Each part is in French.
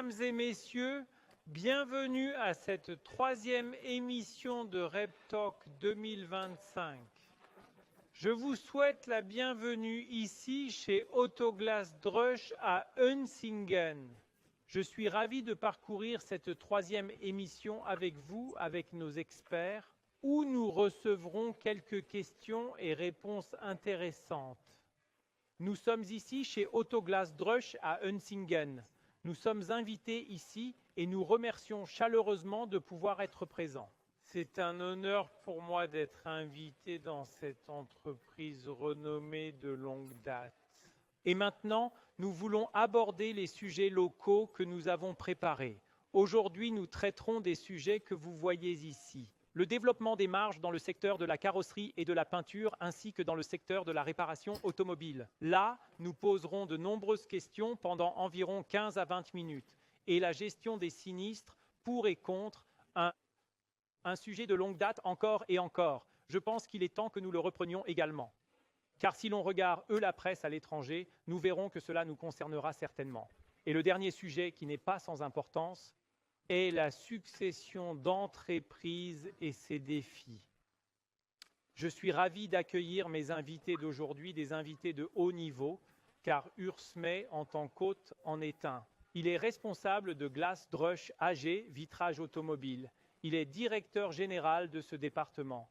Mesdames et messieurs, bienvenue à cette troisième émission de RepTalk 2025. Je vous souhaite la bienvenue ici chez Autoglass Drusch à Unsingen. Je suis ravi de parcourir cette troisième émission avec vous, avec nos experts, où nous recevrons quelques questions et réponses intéressantes. Nous sommes ici chez Autoglass Drusch à Unsingen. Nous sommes invités ici et nous remercions chaleureusement de pouvoir être présents. C'est un honneur pour moi d'être invité dans cette entreprise renommée de longue date. Et maintenant, nous voulons aborder les sujets locaux que nous avons préparés. Aujourd'hui, nous traiterons des sujets que vous voyez ici. Le développement des marges dans le secteur de la carrosserie et de la peinture, ainsi que dans le secteur de la réparation automobile. Là, nous poserons de nombreuses questions pendant environ 15 à 20 minutes. Et la gestion des sinistres, pour et contre, un sujet de longue date encore et encore. Je pense qu'il est temps que nous le reprenions également. Car si l'on regarde la presse à l'étranger, nous verrons que cela nous concernera certainement. Et le dernier sujet, qui n'est pas sans importance, est la succession d'entreprises et ses défis. Je suis ravi d'accueillir mes invités d'aujourd'hui, des invités de haut niveau, car Urs May, en tant qu'hôte, en est un. Il est responsable de Glass Drusch AG, vitrage automobile. Il est directeur général de ce département.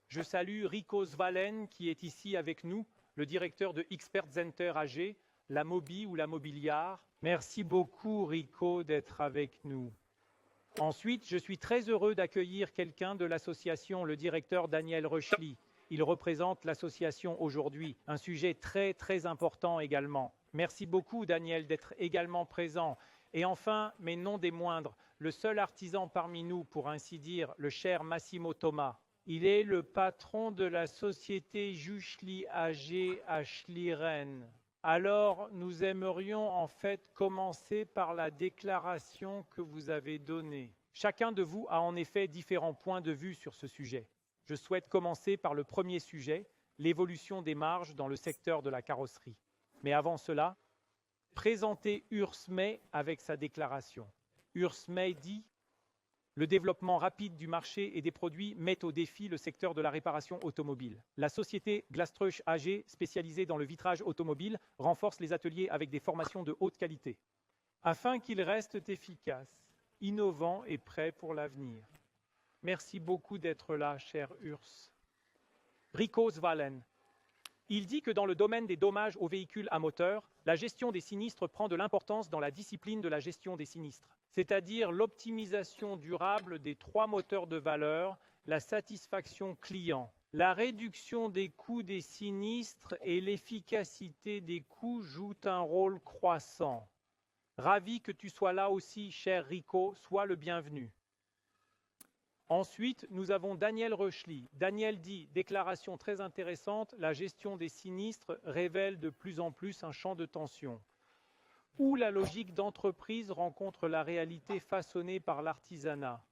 Je salue Rico Svalen, qui est ici avec nous, le directeur de Expert Center AG, la Mobi ou la Mobiliar. Merci beaucoup, Rico, d'être avec nous. Ensuite, je suis très heureux d'accueillir quelqu'un de l'association, le directeur Daniel Röschli. Il représente l'association aujourd'hui, un sujet très important également. Merci beaucoup, Daniel, d'être également présent. Et enfin, mais non des moindres, le seul artisan parmi nous, pour ainsi dire, le cher Massimo Thomas. Il est le patron de la société Juchli AG à Schlieren. Alors, nous aimerions en fait commencer par la déclaration que vous avez donnée. Chacun de vous a en effet différents points de vue sur ce sujet. Je souhaite commencer par le premier sujet, l'évolution des marges dans le secteur de la carrosserie. Mais avant cela, présentez Urs May avec sa déclaration. Urs May dit « Le développement rapide du marché et des produits met au défi le secteur de la réparation automobile. La société Glass Drusch AG, spécialisée dans le vitrage automobile, renforce les ateliers avec des formations de haute qualité, afin qu'ils restent efficaces, innovants et prêts pour l'avenir. » Merci beaucoup d'être là, cher Urs. Rico Svalen. Il dit que dans le domaine des dommages aux véhicules à moteur, la gestion des sinistres prend de l'importance dans la discipline de la gestion des sinistres, c'est-à-dire l'optimisation durable des 3 moteurs de valeur, la satisfaction client, la réduction des coûts des sinistres et l'efficacité des coûts jouent un rôle croissant. Ravi que tu sois là aussi, cher Rico, sois le bienvenu. Ensuite, nous avons Daniel Röschli. Daniel dit, déclaration très intéressante, la gestion des sinistres révèle de plus en plus un champ de tension, où la logique d'entreprise rencontre la réalité façonnée par l'artisanat.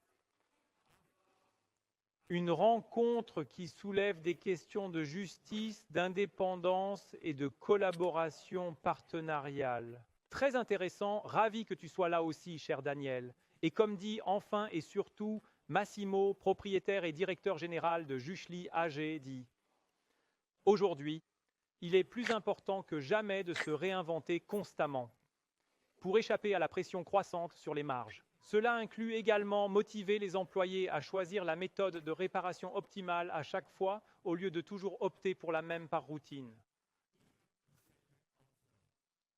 Une rencontre qui soulève des questions de justice, d'indépendance et de collaboration partenariale. Très intéressant, ravi que tu sois là aussi, cher Daniel. Et comme dit enfin et surtout, Massimo, propriétaire et directeur général de Juchli AG, dit « Aujourd'hui, il est plus important que jamais de se réinventer constamment pour échapper à la pression croissante sur les marges. Cela inclut également motiver les employés à choisir la méthode de réparation optimale à chaque fois au lieu de toujours opter pour la même par routine. »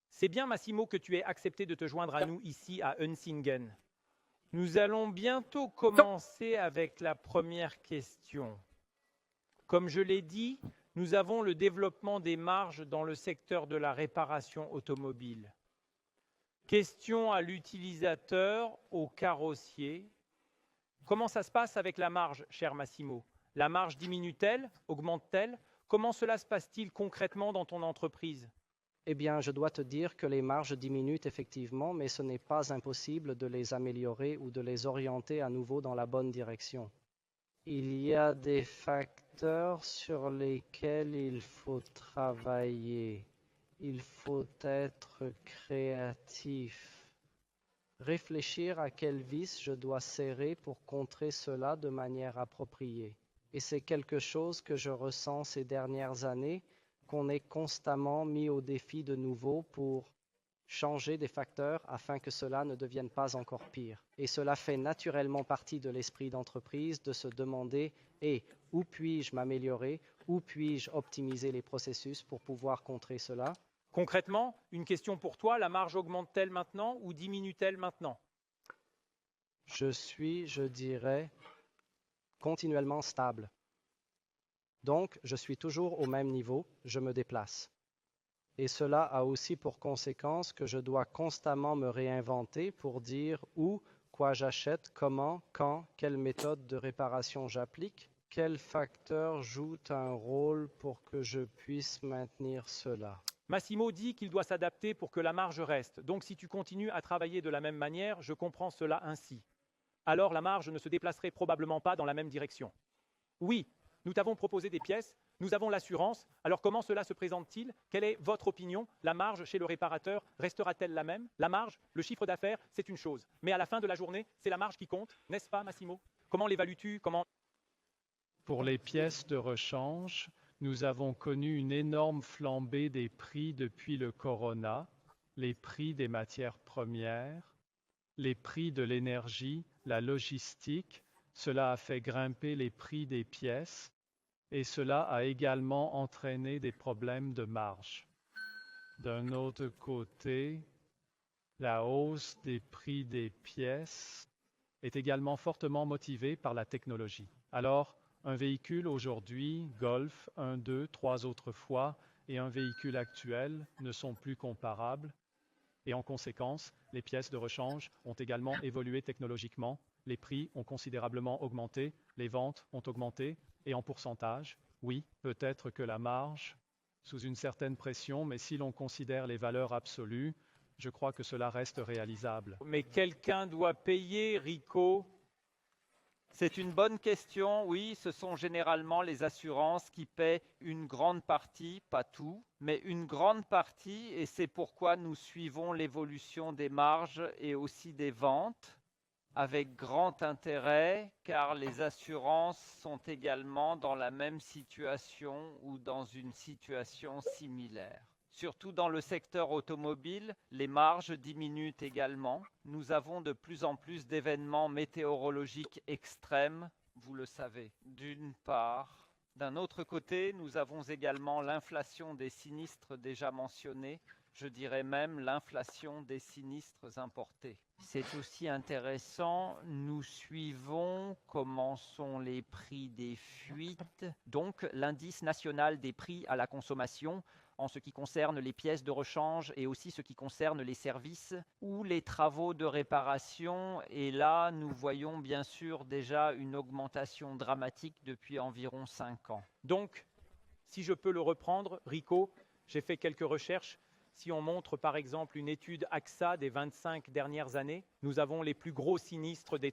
C'est bien, Massimo, que tu aies accepté de te joindre à nous ici à Unsingen. Nous allons bientôt commencer avec la première question. Comme je l'ai dit, nous avons le développement des marges dans le secteur de la réparation automobile. Question à l'utilisateur, au carrossier. Comment ça se passe avec la marge, cher Massimo? La marge diminue-t-elle? Augmente-t-elle? Comment cela se passe-t-il concrètement dans ton entreprise? Eh bien, je dois te dire que les marges diminuent effectivement, mais ce n'est pas impossible de les améliorer ou de les orienter à nouveau dans la bonne direction. Il y a des facteurs sur lesquels il faut travailler. Il faut être créatif, Réfléchir à quel vis je dois serrer pour contrer cela de manière appropriée. Et c'est quelque chose que je ressens ces dernières années, qu'on est constamment mis au défi de nouveau pour changer des facteurs afin que cela ne devienne pas encore pire. Et cela fait naturellement partie de l'esprit d'entreprise de se demander où puis-je m'améliorer, où puis-je optimiser les processus pour pouvoir contrer cela. Concrètement, une question pour toi, la marge augmente-t-elle maintenant ou diminue-t-elle maintenant? Je suis, je dirais, continuellement stable. Donc, je suis toujours au même niveau, je me déplace. Et cela a aussi pour conséquence que je dois constamment me réinventer pour dire où, quoi j'achète, comment, quand, quelle méthode de réparation j'applique, quels facteurs jouent un rôle pour que je puisse maintenir cela. Massimo dit qu'il doit s'adapter pour que la marge reste. Donc si tu continues à travailler de la même manière, je comprends cela ainsi. Alors la marge ne se déplacerait probablement pas dans la même direction. Oui, nous t'avons proposé des pièces, nous avons l'assurance. Alors comment cela se présente-t-il? Quelle est votre opinion? La marge chez le réparateur restera-t-elle la même? La marge, le chiffre d'affaires, c'est une chose. Mais à la fin de la journée, c'est la marge qui compte, n'est-ce pas, Massimo? Comment l'évalues-tu? Pour les pièces de rechange, nous avons connu une énorme flambée des prix depuis le corona, les prix des matières premières, les prix de l'énergie, la logistique. Cela a fait grimper les prix des pièces et cela a également entraîné des problèmes de marge. D'un autre côté, la hausse des prix des pièces est également fortement motivée par la technologie. Alors, un véhicule aujourd'hui, Golf 1, 2, 3 autres fois, et un véhicule actuel ne sont plus comparables. Et en conséquence, les pièces de rechange ont également évolué technologiquement. Les prix ont considérablement augmenté, les ventes ont augmenté, et en pourcentage, oui, peut-être que la marge, sous une certaine pression, mais si l'on considère les valeurs absolues, je crois que cela reste réalisable. Mais quelqu'un doit payer, Rico. C'est une bonne question. Oui, ce sont généralement les assurances qui paient une grande partie, pas tout, mais une grande partie, et c'est pourquoi nous suivons l'évolution des marges et aussi des ventes avec grand intérêt, car les assurances sont également dans la même situation ou dans une situation similaire. Surtout dans le secteur automobile, les marges diminuent également. Nous avons de plus en plus d'événements météorologiques extrêmes, vous le savez, d'une part. D'un autre côté, nous avons également l'inflation des sinistres déjà mentionnés, je dirais même l'inflation des sinistres importés. C'est aussi intéressant, nous suivons comment sont les prix des fuites, donc l'indice national des prix à la consommation, en ce qui concerne les pièces de rechange et aussi ce qui concerne les services ou les travaux de réparation. Et là, nous voyons bien sûr déjà une augmentation dramatique depuis environ 5 ans. Donc, si je peux le reprendre, Rico, j'ai fait quelques recherches. Si on montre par exemple une étude AXA des 25 dernières années, nous avons les plus gros sinistres des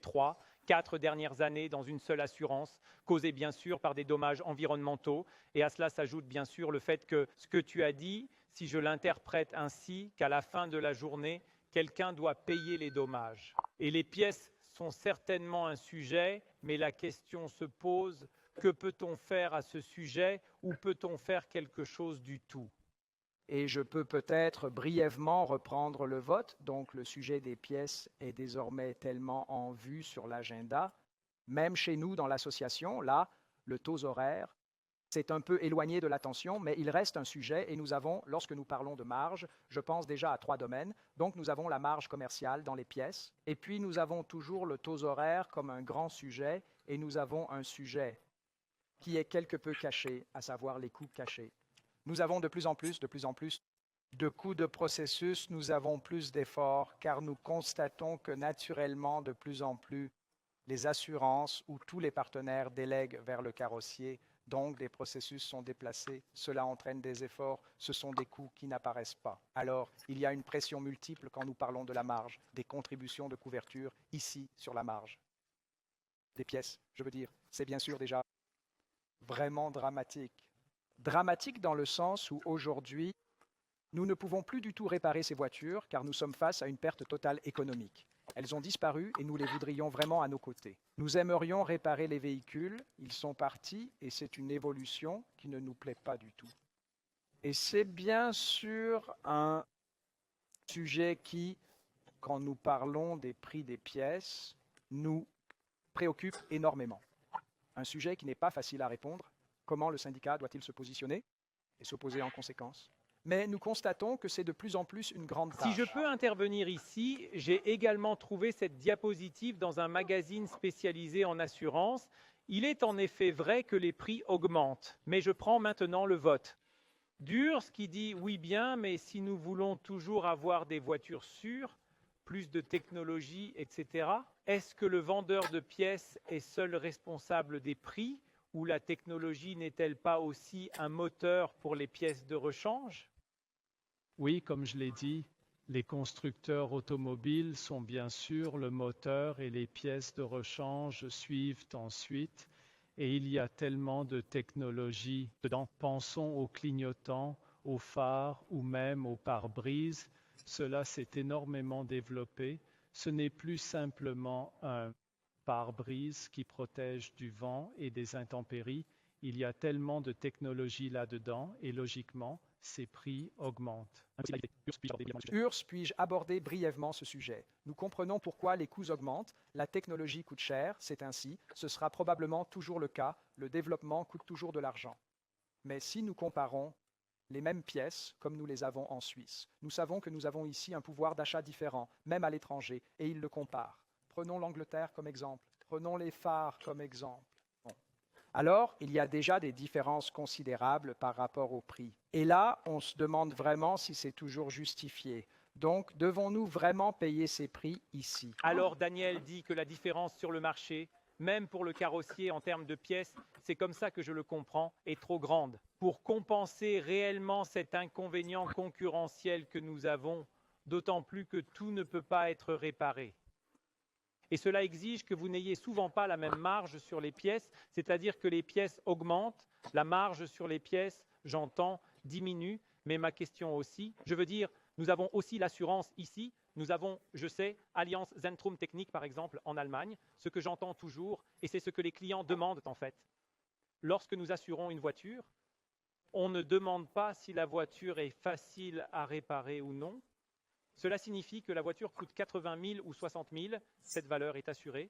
4 dernières années dans une seule assurance, causés bien sûr par des dommages environnementaux. Et à cela s'ajoute bien sûr le fait que ce que tu as dit, si je l'interprète ainsi, qu'à la fin de la journée, quelqu'un doit payer les dommages. Et les pièces sont certainement un sujet, mais la question se pose, que peut-on faire à ce sujet ou peut-on faire quelque chose du tout? Et je peux peut-être brièvement reprendre le vote. Donc, le sujet des pièces est désormais tellement en vue sur l'agenda. Même chez nous, dans l'association, là, le taux horaire, c'est un peu éloigné de l'attention, mais il reste un sujet. Et nous avons, lorsque nous parlons de marge, je pense déjà à 3 domaines. Donc, nous avons la marge commerciale dans les pièces. Et puis, nous avons toujours le taux horaire comme un grand sujet. Et nous avons un sujet qui est quelque peu caché, à savoir les coûts cachés. Nous avons de plus en plus de coûts de processus, nous avons plus d'efforts, car nous constatons que naturellement, de plus en plus, les assurances ou tous les partenaires délèguent vers le carrossier, donc des processus sont déplacés, cela entraîne des efforts, ce sont des coûts qui n'apparaissent pas. Alors, il y a une pression multiple quand nous parlons de la marge, des contributions de couverture ici sur la marge. Des pièces, je veux dire, c'est bien sûr déjà vraiment dramatique. Dramatique dans le sens où aujourd'hui, nous ne pouvons plus du tout réparer ces voitures car nous sommes face à une perte totale économique. Elles ont disparu et nous les voudrions vraiment à nos côtés. Nous aimerions réparer les véhicules, ils sont partis et c'est une évolution qui ne nous plaît pas du tout. Et c'est bien sûr un sujet qui, quand nous parlons des prix des pièces, nous préoccupe énormément. Un sujet qui n'est pas facile à répondre. Comment le syndicat doit-il se positionner et s'opposer en conséquence? Mais nous constatons que c'est de plus en plus une grande tâche. Si je peux intervenir ici, j'ai également trouvé cette diapositive dans un magazine spécialisé en assurance. Il est en effet vrai que les prix augmentent, mais je prends maintenant le vote. Durs qui dit oui bien, mais si nous voulons toujours avoir des voitures sûres, plus de technologie, etc., est-ce que le vendeur de pièces est seul responsable des prix ou la technologie n'est-elle pas aussi un moteur pour les pièces de rechange? Oui, comme je l'ai dit, les constructeurs automobiles sont bien sûr le moteur et les pièces de rechange suivent ensuite. Et il y a tellement de technologies dedans. Pensons aux clignotants, aux phares ou même aux pare-brises. Cela s'est énormément développé. Ce n'est plus simplement un pare-brise qui protège du vent et des intempéries. Il y a tellement de technologies là-dedans et logiquement, ces prix augmentent. Urs, puis-je aborder brièvement ce sujet? Nous comprenons pourquoi les coûts augmentent, la technologie coûte cher, c'est ainsi, ce sera probablement toujours le cas, le développement coûte toujours de l'argent. Mais si nous comparons les mêmes pièces comme nous les avons en Suisse, nous savons que nous avons ici un pouvoir d'achat différent, même à l'étranger, et ils le comparent. Prenons l'Angleterre comme exemple, prenons les phares comme exemple. Alors, il y a déjà des différences considérables par rapport au prix. Et là, on se demande vraiment si c'est toujours justifié. Donc, devons-nous vraiment payer ces prix ici? Alors Daniel dit que la différence sur le marché, même pour le carrossier en termes de pièces, c'est comme ça que je le comprends, est trop grande. Pour compenser réellement cet inconvénient concurrentiel que nous avons, d'autant plus que tout ne peut pas être réparé. Et cela exige que vous n'ayez souvent pas la même marge sur les pièces, c'est-à-dire que les pièces augmentent, la marge sur les pièces, j'entends, diminue, mais ma question aussi, je veux dire, nous avons aussi l'assurance ici, nous avons, je sais, Allianz Zentrum Technik par exemple en Allemagne, ce que j'entends toujours, et c'est ce que les clients demandent en fait. Lorsque nous assurons une voiture, on ne demande pas si la voiture est facile à réparer ou non. Cela signifie que la voiture coûte 80 000 ou 60 000, cette valeur est assurée.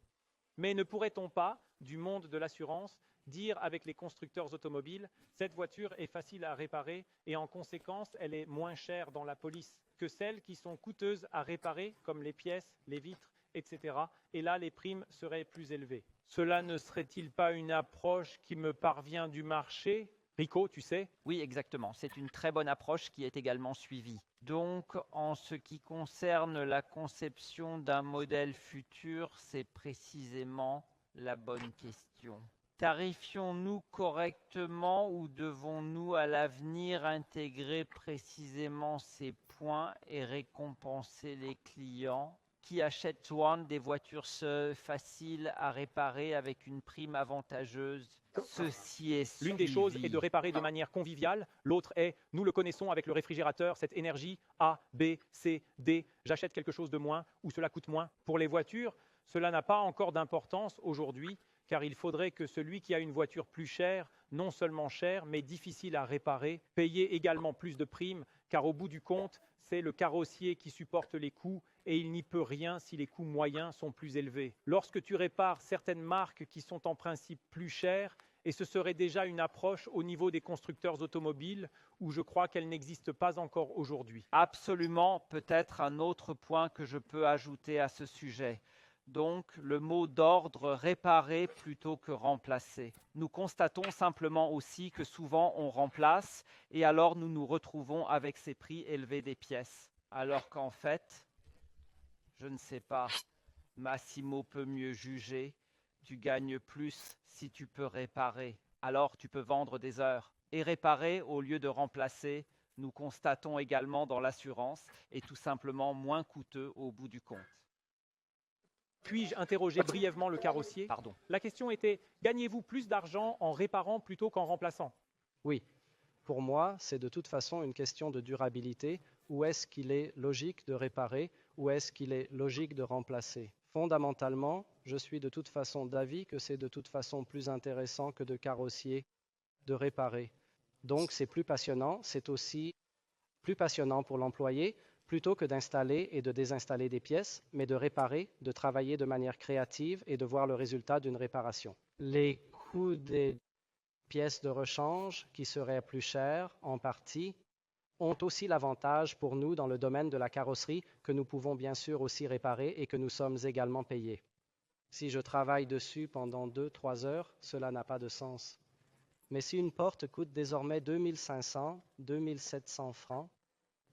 Mais ne pourrait-on pas, du monde de l'assurance, dire avec les constructeurs automobiles, cette voiture est facile à réparer et en conséquence, elle est moins chère dans la police que celles qui sont coûteuses à réparer, comme les pièces, les vitres, etc. Et là, les primes seraient plus élevées. Cela ne serait-il pas une approche qui me parvient du marché ? Rico, tu sais? Oui, exactement. C'est une très bonne approche qui est également suivie. Donc, en ce qui concerne la conception d'un modèle futur, c'est précisément la bonne question. Tarifions-nous correctement ou devons-nous à l'avenir intégrer précisément ces points et récompenser les clients qui achètent souvent des voitures faciles à réparer avec une prime avantageuse? Ceci est suivi. L'une des choses est de réparer de manière conviviale, l'autre est, nous le connaissons avec le réfrigérateur, cette énergie A, B, C, D, j'achète quelque chose de moins ou cela coûte moins. Pour les voitures, cela n'a pas encore d'importance aujourd'hui, car il faudrait que celui qui a une voiture plus chère, non seulement chère, mais difficile à réparer, paye également plus de primes, car au bout du compte, c'est le carrossier qui supporte les coûts et il n'y peut rien si les coûts moyens sont plus élevés. Lorsque tu répares certaines marques qui sont en principe plus chères, et ce serait déjà une approche au niveau des constructeurs automobiles où je crois qu'elle n'existe pas encore aujourd'hui. Absolument, peut-être un autre point que je peux ajouter à ce sujet. Donc, le mot d'ordre réparer plutôt que remplacer. Nous constatons simplement aussi que souvent on remplace et alors nous nous retrouvons avec ces prix élevés des pièces. Alors qu'en fait, je ne sais pas, Massimo peut mieux juger, tu gagnes plus si tu peux réparer. Alors tu peux vendre des heures. Et réparer au lieu de remplacer, nous constatons également dans l'assurance, est tout simplement moins coûteux au bout du compte. Puis-je interroger brièvement le carrossier? Pardon. La question était, gagnez-vous plus d'argent en réparant plutôt qu'en remplaçant? Oui. Pour moi, c'est de toute façon une question de durabilité. Où est-ce qu'il est logique de réparer? ou est-ce qu'il est logique de remplacer? Fondamentalement, je suis de toute façon d'avis que c'est de toute façon plus intéressant que de carrossier de réparer. Donc c'est plus passionnant, c'est aussi plus passionnant pour l'employé plutôt que d'installer et de désinstaller des pièces, mais de réparer, de travailler de manière créative et de voir le résultat d'une réparation. Les coûts des pièces de rechange, qui seraient plus chères en partie, ont aussi l'avantage pour nous dans le domaine de la carrosserie que nous pouvons bien sûr aussi réparer et que nous sommes également payés. Si je travaille dessus pendant 2-3 heures, cela n'a pas de sens. Mais si une porte coûte désormais 2500, 2700 francs,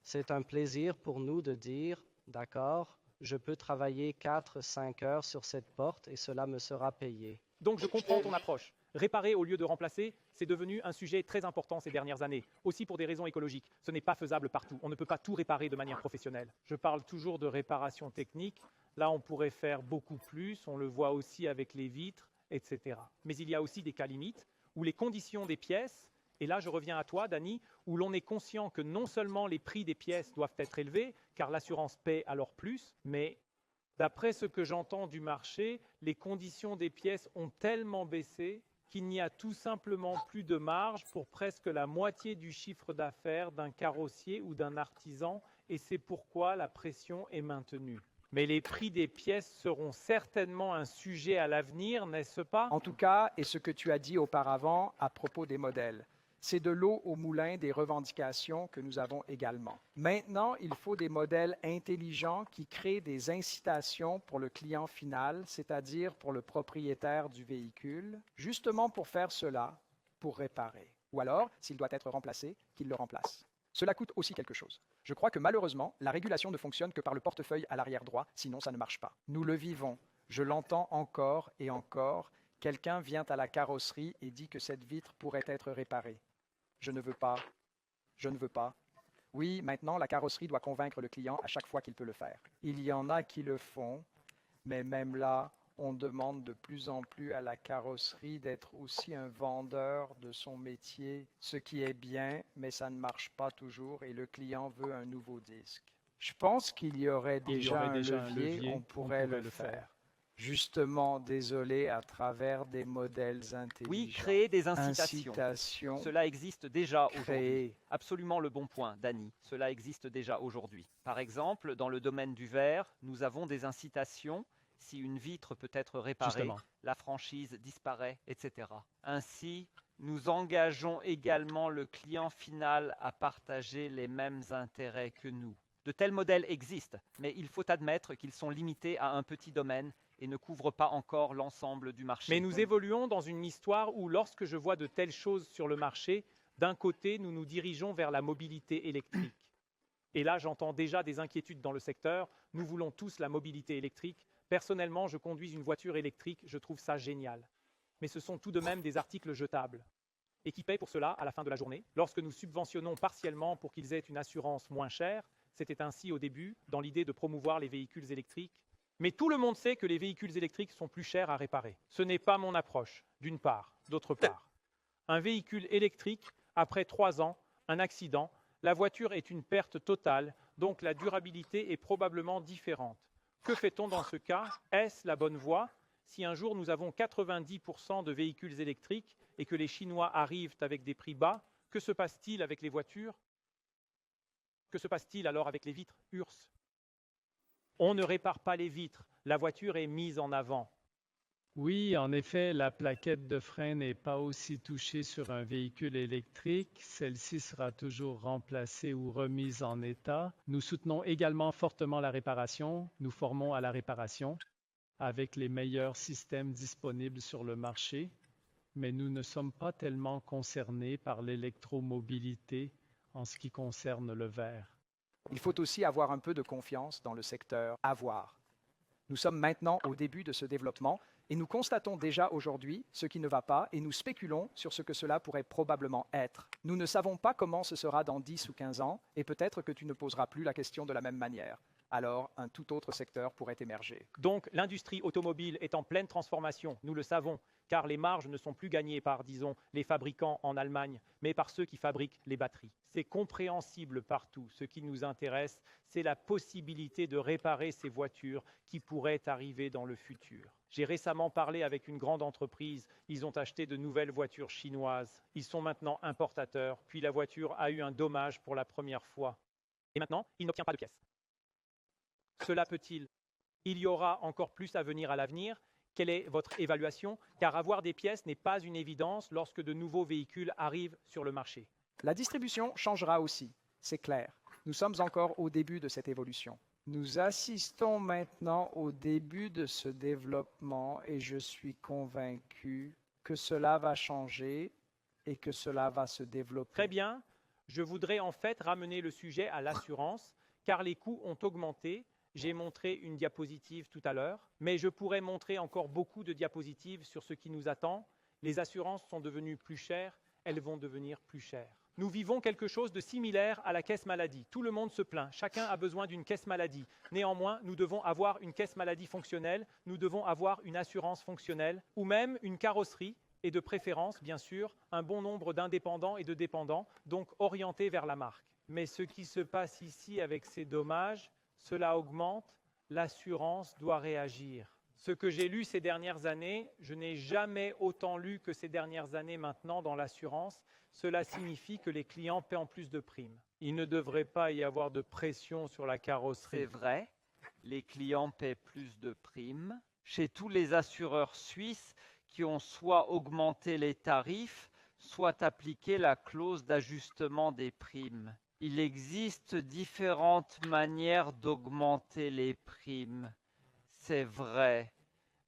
c'est un plaisir pour nous de dire, d'accord, je peux travailler 4-5 heures sur cette porte et cela me sera payé. Donc je comprends ton approche. Réparer au lieu de remplacer, c'est devenu un sujet très important ces dernières années, aussi pour des raisons écologiques. Ce n'est pas faisable partout. On ne peut pas tout réparer de manière professionnelle. Je parle toujours de réparation technique. Là, on pourrait faire beaucoup plus. On le voit aussi avec les vitres, etc. Mais il y a aussi des cas limites où les conditions des pièces, et là je reviens à toi, Dany, où l'on est conscient que non seulement les prix des pièces doivent être élevés, car l'assurance paie alors plus, mais d'après ce que j'entends du marché, les conditions des pièces ont tellement baissé qu'il n'y a tout simplement plus de marge pour presque la moitié du chiffre d'affaires d'un carrossier ou d'un artisan, et c'est pourquoi la pression est maintenue. Mais les prix des pièces seront certainement un sujet à l'avenir, n'est-ce pas? En tout cas, et ce que tu as dit auparavant à propos des modèles, c'est de l'eau au moulin des revendications que nous avons également. Maintenant, il faut des modèles intelligents qui créent des incitations pour le client final, c'est-à-dire pour le propriétaire du véhicule, justement pour faire cela, pour réparer. Ou alors, s'il doit être remplacé, qu'il le remplace. Cela coûte aussi quelque chose. Je crois que malheureusement, la régulation ne fonctionne que par le portefeuille à l'arrière droit, sinon ça ne marche pas. Nous le vivons. Je l'entends encore et encore. Quelqu'un vient à la carrosserie et dit que cette vitre pourrait être réparée. Je ne veux pas. Je ne veux pas. Oui, maintenant, la carrosserie doit convaincre le client à chaque fois qu'il peut le faire. Il y en a qui le font, mais même là, on demande de plus en plus à la carrosserie d'être aussi un vendeur de son métier, ce qui est bien, mais ça ne marche pas toujours et le client veut un nouveau disque. Je pense qu'il y aurait déjà un levier, on pourrait le faire. Justement, désolé, à travers des modèles intelligents. Oui, créer des incitations. Cela existe déjà aujourd'hui. Absolument le bon point, Dany. Cela existe déjà aujourd'hui. Par exemple, dans le domaine du verre, nous avons des incitations. Si une vitre peut être réparée, la franchise disparaît, etc. Ainsi, nous engageons également le client final à partager les mêmes intérêts que nous. De tels modèles existent, mais il faut admettre qu'ils sont limités à un petit domaine et ne couvrent pas encore l'ensemble du marché. Mais nous évoluons dans une histoire où, lorsque je vois de telles choses sur le marché, d'un côté, nous nous dirigeons vers la mobilité électrique. Et là, j'entends déjà des inquiétudes dans le secteur. Nous voulons tous la mobilité électrique. Personnellement, je conduis une voiture électrique, je trouve ça génial. Mais ce sont tout de même des articles jetables. Et qui paient pour cela à la fin de la journée? Lorsque nous subventionnons partiellement pour qu'ils aient une assurance moins chère, c'était ainsi au début, dans l'idée de promouvoir les véhicules électriques. Mais tout le monde sait que les véhicules électriques sont plus chers à réparer. Ce n'est pas mon approche, d'une part. D'autre part, un véhicule électrique, après 3 ans, un accident, la voiture est une perte totale, donc la durabilité est probablement différente. Que fait-on dans ce cas? Est-ce la bonne voie? Si un jour nous avons 90% de véhicules électriques et que les Chinois arrivent avec des prix bas, que se passe-t-il avec les voitures? Que se passe-t-il alors avec les vitres URS? On ne répare pas les vitres, la voiture est mise en avant. Oui, en effet, la plaquette de frein n'est pas aussi touchée sur un véhicule électrique. Celle-ci sera toujours remplacée ou remise en état. Nous soutenons également fortement la réparation. Nous formons à la réparation avec les meilleurs systèmes disponibles sur le marché, mais nous ne sommes pas tellement concernés par l'électromobilité en ce qui concerne le verre. Il faut aussi avoir un peu de confiance dans le secteur avoir. Nous sommes maintenant au début de ce développement et nous constatons déjà aujourd'hui ce qui ne va pas et nous spéculons sur ce que cela pourrait probablement être. Nous ne savons pas comment ce sera dans 10 ou 15 ans et peut-être que tu ne poseras plus la question de la même manière. alors un tout autre secteur pourrait émerger. Donc l'industrie automobile est en pleine transformation, nous le savons, car les marges ne sont plus gagnées par, disons, les fabricants en Allemagne, mais par ceux qui fabriquent les batteries. C'est compréhensible partout. Ce qui nous intéresse, c'est la possibilité de réparer ces voitures qui pourraient arriver dans le futur. J'ai récemment parlé avec une grande entreprise. Ils ont acheté de nouvelles voitures chinoises. Ils sont maintenant importateurs. Puis la voiture a eu un dommage pour la première fois. Et maintenant, il n'obtient pas de pièces. Cela peut-il? Il y aura encore plus à venir à l'avenir. Quelle est votre évaluation? Car avoir des pièces n'est pas une évidence lorsque de nouveaux véhicules arrivent sur le marché. La distribution changera aussi, c'est clair. Nous sommes encore au début de cette évolution. Nous assistons maintenant au début de ce développement et je suis convaincu que cela va changer et que cela va se développer. Très bien. Je voudrais en fait ramener le sujet à l'assurance, car les coûts ont augmenté. J'ai montré une diapositive tout à l'heure, mais je pourrais montrer encore beaucoup de diapositives sur ce qui nous attend. Les assurances sont devenues plus chères, elles vont devenir plus chères. Nous vivons quelque chose de similaire à la caisse maladie. Tout le monde se plaint, chacun a besoin d'une caisse maladie. Néanmoins, nous devons avoir une caisse maladie fonctionnelle, nous devons avoir une assurance fonctionnelle, ou même une carrosserie, et de préférence, bien sûr, un bon nombre d'indépendants et de dépendants, donc orientés vers la marque. Mais ce qui se passe ici avec ces dommages, cela augmente, l'assurance doit réagir. Ce que j'ai lu ces dernières années, je n'ai jamais autant lu que ces dernières années maintenant dans l'assurance. Cela signifie que les clients paient en plus de primes. Il ne devrait pas y avoir de pression sur la carrosserie. C'est vrai, les clients paient plus de primes. Chez tous les assureurs suisses qui ont soit augmenté les tarifs, soit appliqué la clause d'ajustement des primes. Il existe différentes manières d'augmenter les primes, c'est vrai,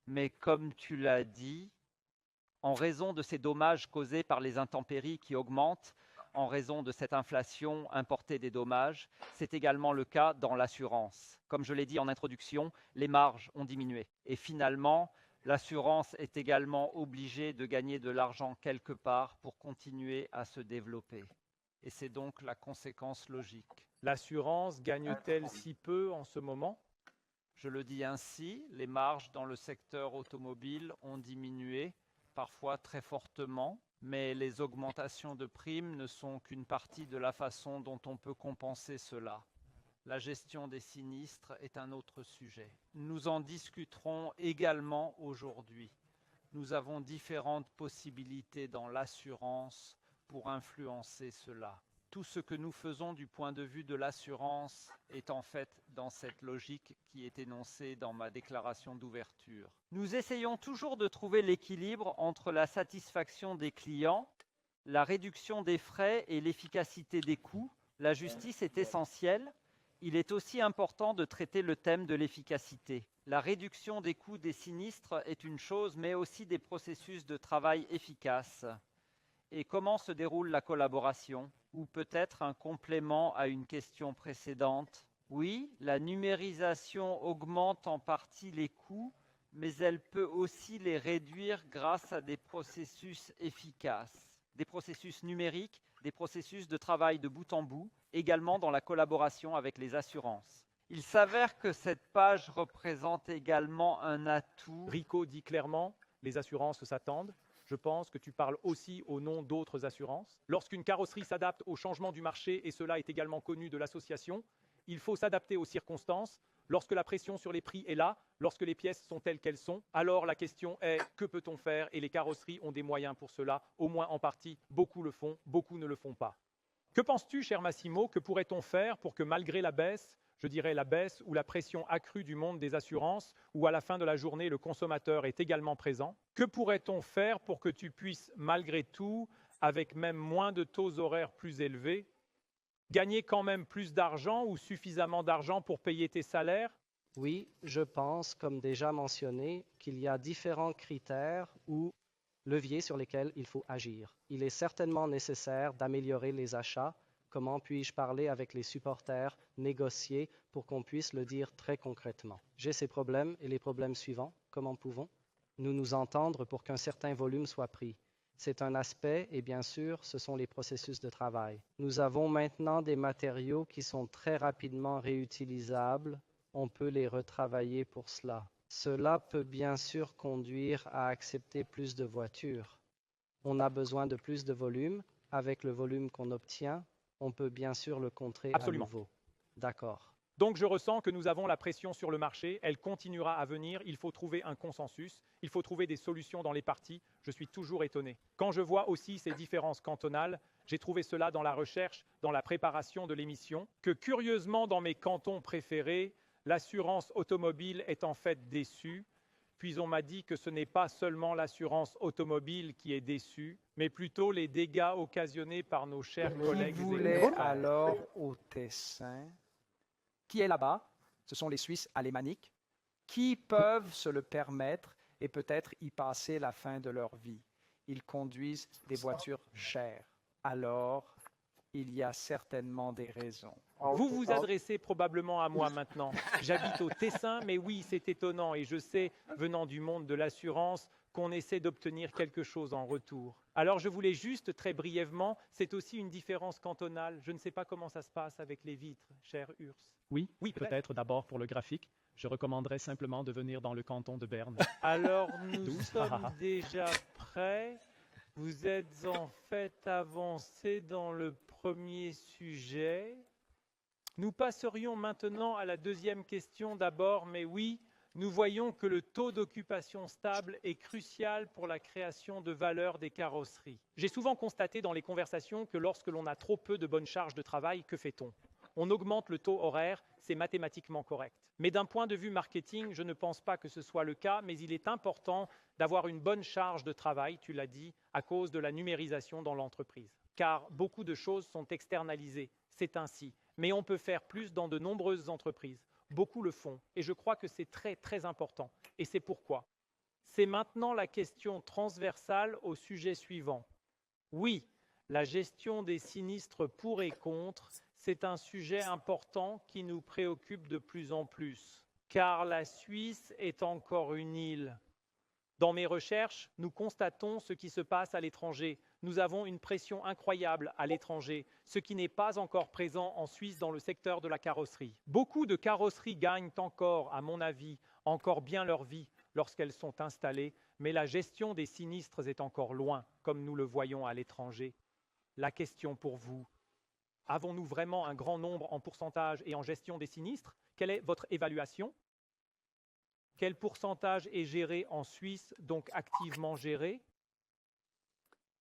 mais comme tu l'as dit, en raison de ces dommages causés par les intempéries qui augmentent, en raison de cette inflation importée des dommages, c'est également le cas dans l'assurance. Comme je l'ai dit en introduction, les marges ont diminué. Et finalement, l'assurance est également obligée de gagner de l'argent quelque part pour continuer à se développer. Et c'est donc la conséquence logique. L'assurance gagne-t-elle si peu en ce moment? Je le dis ainsi, les marges dans le secteur automobile ont diminué, parfois très fortement, mais les augmentations de primes ne sont qu'une partie de la façon dont on peut compenser cela. La gestion des sinistres est un autre sujet. Nous en discuterons également aujourd'hui. Nous avons différentes possibilités dans l'assurance pour influencer cela. Tout ce que nous faisons du point de vue de l'assurance est en fait dans cette logique qui est énoncée dans ma déclaration d'ouverture. Nous essayons toujours de trouver l'équilibre entre la satisfaction des clients, la réduction des frais et l'efficacité des coûts. La justice est essentielle. Il est aussi important de traiter le thème de l'efficacité. La réduction des coûts des sinistres est une chose, mais aussi des processus de travail efficaces. Et comment se déroule la collaboration? Ou peut-être un complément à une question précédente. Oui, la numérisation augmente en partie les coûts, mais elle peut aussi les réduire grâce à des processus efficaces. Des processus numériques, des processus de travail de bout en bout, également dans la collaboration avec les assurances. Il s'avère que cette page représente également un atout. Rico dit clairement, les assurances s'attendent. Je pense que tu parles aussi au nom d'autres assurances. Lorsqu'une carrosserie s'adapte au changement du marché, et cela est également connu de l'association, il faut s'adapter aux circonstances. Lorsque la pression sur les prix est là, lorsque les pièces sont telles qu'elles sont, alors la question est que peut-on faire? Et les carrosseries ont des moyens pour cela, au moins en partie. Beaucoup le font, beaucoup ne le font pas. Que penses-tu, cher Massimo, que pourrait-on faire pour que malgré la baisse, je dirais la baisse ou la pression accrue du monde des assurances, où à la fin de la journée, le consommateur est également présent. Que pourrait-on faire pour que tu puisses, malgré tout, avec même moins de taux horaires plus élevés, gagner quand même plus d'argent ou suffisamment d'argent pour payer tes salaires? Oui, je pense, comme déjà mentionné, qu'il y a différents critères ou leviers sur lesquels il faut agir. Il est certainement nécessaire d'améliorer les achats. Comment puis-je parler avec les supporters, négocier pour qu'on puisse le dire très concrètement? J'ai ces problèmes et les problèmes suivants. Comment pouvons-nous nous entendre pour qu'un certain volume soit pris? C'est un aspect et bien sûr, ce sont les processus de travail. Nous avons maintenant des matériaux qui sont très rapidement réutilisables on peut les retravailler pour cela. Cela peut bien sûr conduire à accepter plus de voitures. On a besoin de plus de volume. Avec le volume qu'on obtient, on peut bien sûr le contrer Absolument. à nouveau. D'accord. Donc je ressens que nous avons la pression sur le marché, elle continuera à venir, il faut trouver un consensus, il faut trouver des solutions dans les partis, je suis toujours étonné. Quand je vois aussi ces différences cantonales, j'ai trouvé cela dans la recherche, dans la préparation de l'émission, que curieusement dans mes cantons préférés, l'assurance automobile est en fait déçue, puis on m'a dit que ce n'est pas seulement l'assurance automobile qui est déçue, mais plutôt les dégâts occasionnés par nos chers collègues. Qui et voulait confrères. alors au Tessin? Qui est là-bas? Ce sont les Suisses alémaniques qui peuvent se le permettre et peut-être y passer la fin de leur vie. Ils conduisent des voitures chères. Alors, il y a certainement des raisons. Vous vous adressez probablement à moi maintenant. J'habite au Tessin, mais oui, c'est étonnant et je sais, venant du monde de l'assurance, qu'on essaie d'obtenir quelque chose en retour. Alors je voulais juste très brièvement, c'est aussi une différence cantonale. Je ne sais pas comment ça se passe avec les vitres, cher Urs. Oui, Oui, peut-être d'abord pour le graphique. Je recommanderais simplement de venir dans le canton de Berne. Alors nous 12. sommes déjà prêts. Vous êtes en fait avancé dans le premier sujet. Nous passerions maintenant à la deuxième question d'abord, mais oui, nous voyons que le taux d'occupation stable est crucial pour la création de valeur des carrosseries. J'ai souvent constaté dans les conversations que lorsque l'on a trop peu de bonnes charges de travail, que fait-on? On augmente le taux horaire, c'est mathématiquement correct. Mais d'un point de vue marketing, je ne pense pas que ce soit le cas, mais il est important d'avoir une bonne charge de travail, tu l'as dit, à cause de la numérisation dans l'entreprise. Car beaucoup de choses sont externalisées, c'est ainsi. Mais on peut faire plus dans de nombreuses entreprises. Beaucoup le font, et je crois que c'est très, très important. Et c'est pourquoi. C'est maintenant la question transversale au sujet suivant. Oui, la gestion des sinistres pour et contre, c'est un sujet important qui nous préoccupe de plus en plus, car la Suisse est encore une île. Dans mes recherches, nous constatons ce qui se passe à l'étranger. Nous avons une pression incroyable à l'étranger, ce qui n'est pas encore présent en Suisse dans le secteur de la carrosserie. Beaucoup de carrosseries gagnent encore, à mon avis, encore bien leur vie lorsqu'elles sont installées, mais la gestion des sinistres est encore loin, comme nous le voyons à l'étranger. La question pour vous, avons-nous vraiment un grand nombre en pourcentage et en gestion des sinistres? Quelle est votre évaluation? Quel pourcentage est géré en Suisse, donc activement géré?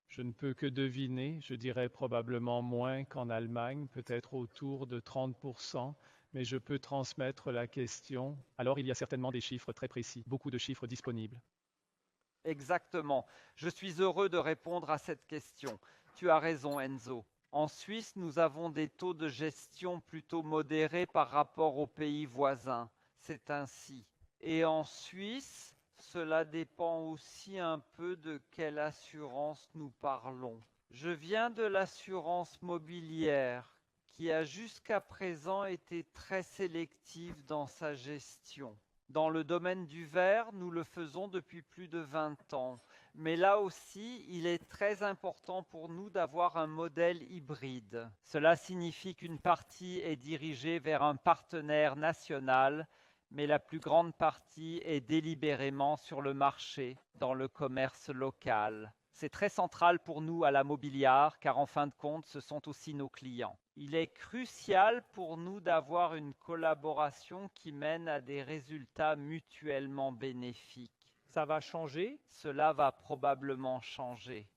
Je ne peux que deviner, je dirais probablement moins qu'en Allemagne, peut-être autour de 30%, mais je peux transmettre la question. Alors il y a certainement des chiffres très précis, beaucoup de chiffres disponibles. Exactement. Je suis heureux de répondre à cette question. Tu as raison, Enzo. En Suisse, nous avons des taux de gestion plutôt modérés par rapport aux pays voisins. C'est ainsi. Et en Suisse, cela dépend aussi un peu de quelle assurance nous parlons. Je viens de l'assurance mobilière, qui a jusqu'à présent été très sélective dans sa gestion. Dans le domaine du verre, nous le faisons depuis plus de 20 ans. Mais là aussi, il est très important pour nous d'avoir un modèle hybride. Cela signifie qu'une partie est dirigée vers un partenaire national, mais la plus grande partie est délibérément sur le marché, dans le commerce local. C'est très central pour nous à la Mobiliar, car en fin de compte, ce sont aussi nos clients. Il est crucial pour nous d'avoir une collaboration qui mène à des résultats mutuellement bénéfiques. Ça va changer? Cela va probablement changer.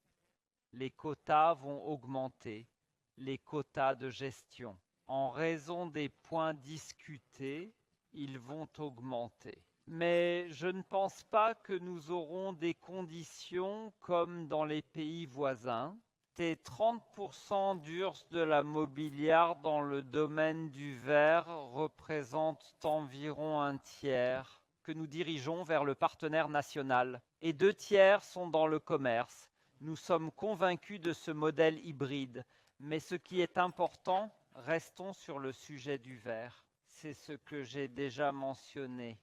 Les quotas vont augmenter, les quotas de gestion. En raison des points discutés, ils vont augmenter. Mais je ne pense pas que nous aurons des conditions comme dans les pays voisins. Tes 30% d'URSS de la Mobiliar dans le domaine du verre représentent environ un tiers que nous dirigeons vers le partenaire national. Et 2 tiers sont dans le commerce. Nous sommes convaincus de ce modèle hybride. Mais ce qui est important, restons sur le sujet du verre. C'est ce que j'ai déjà mentionné.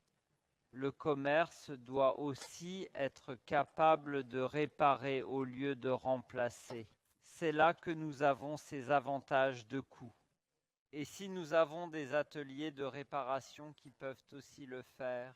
Le commerce doit aussi être capable de réparer au lieu de remplacer. C'est là que nous avons ces avantages de coût. Et si nous avons des ateliers de réparation qui peuvent aussi le faire,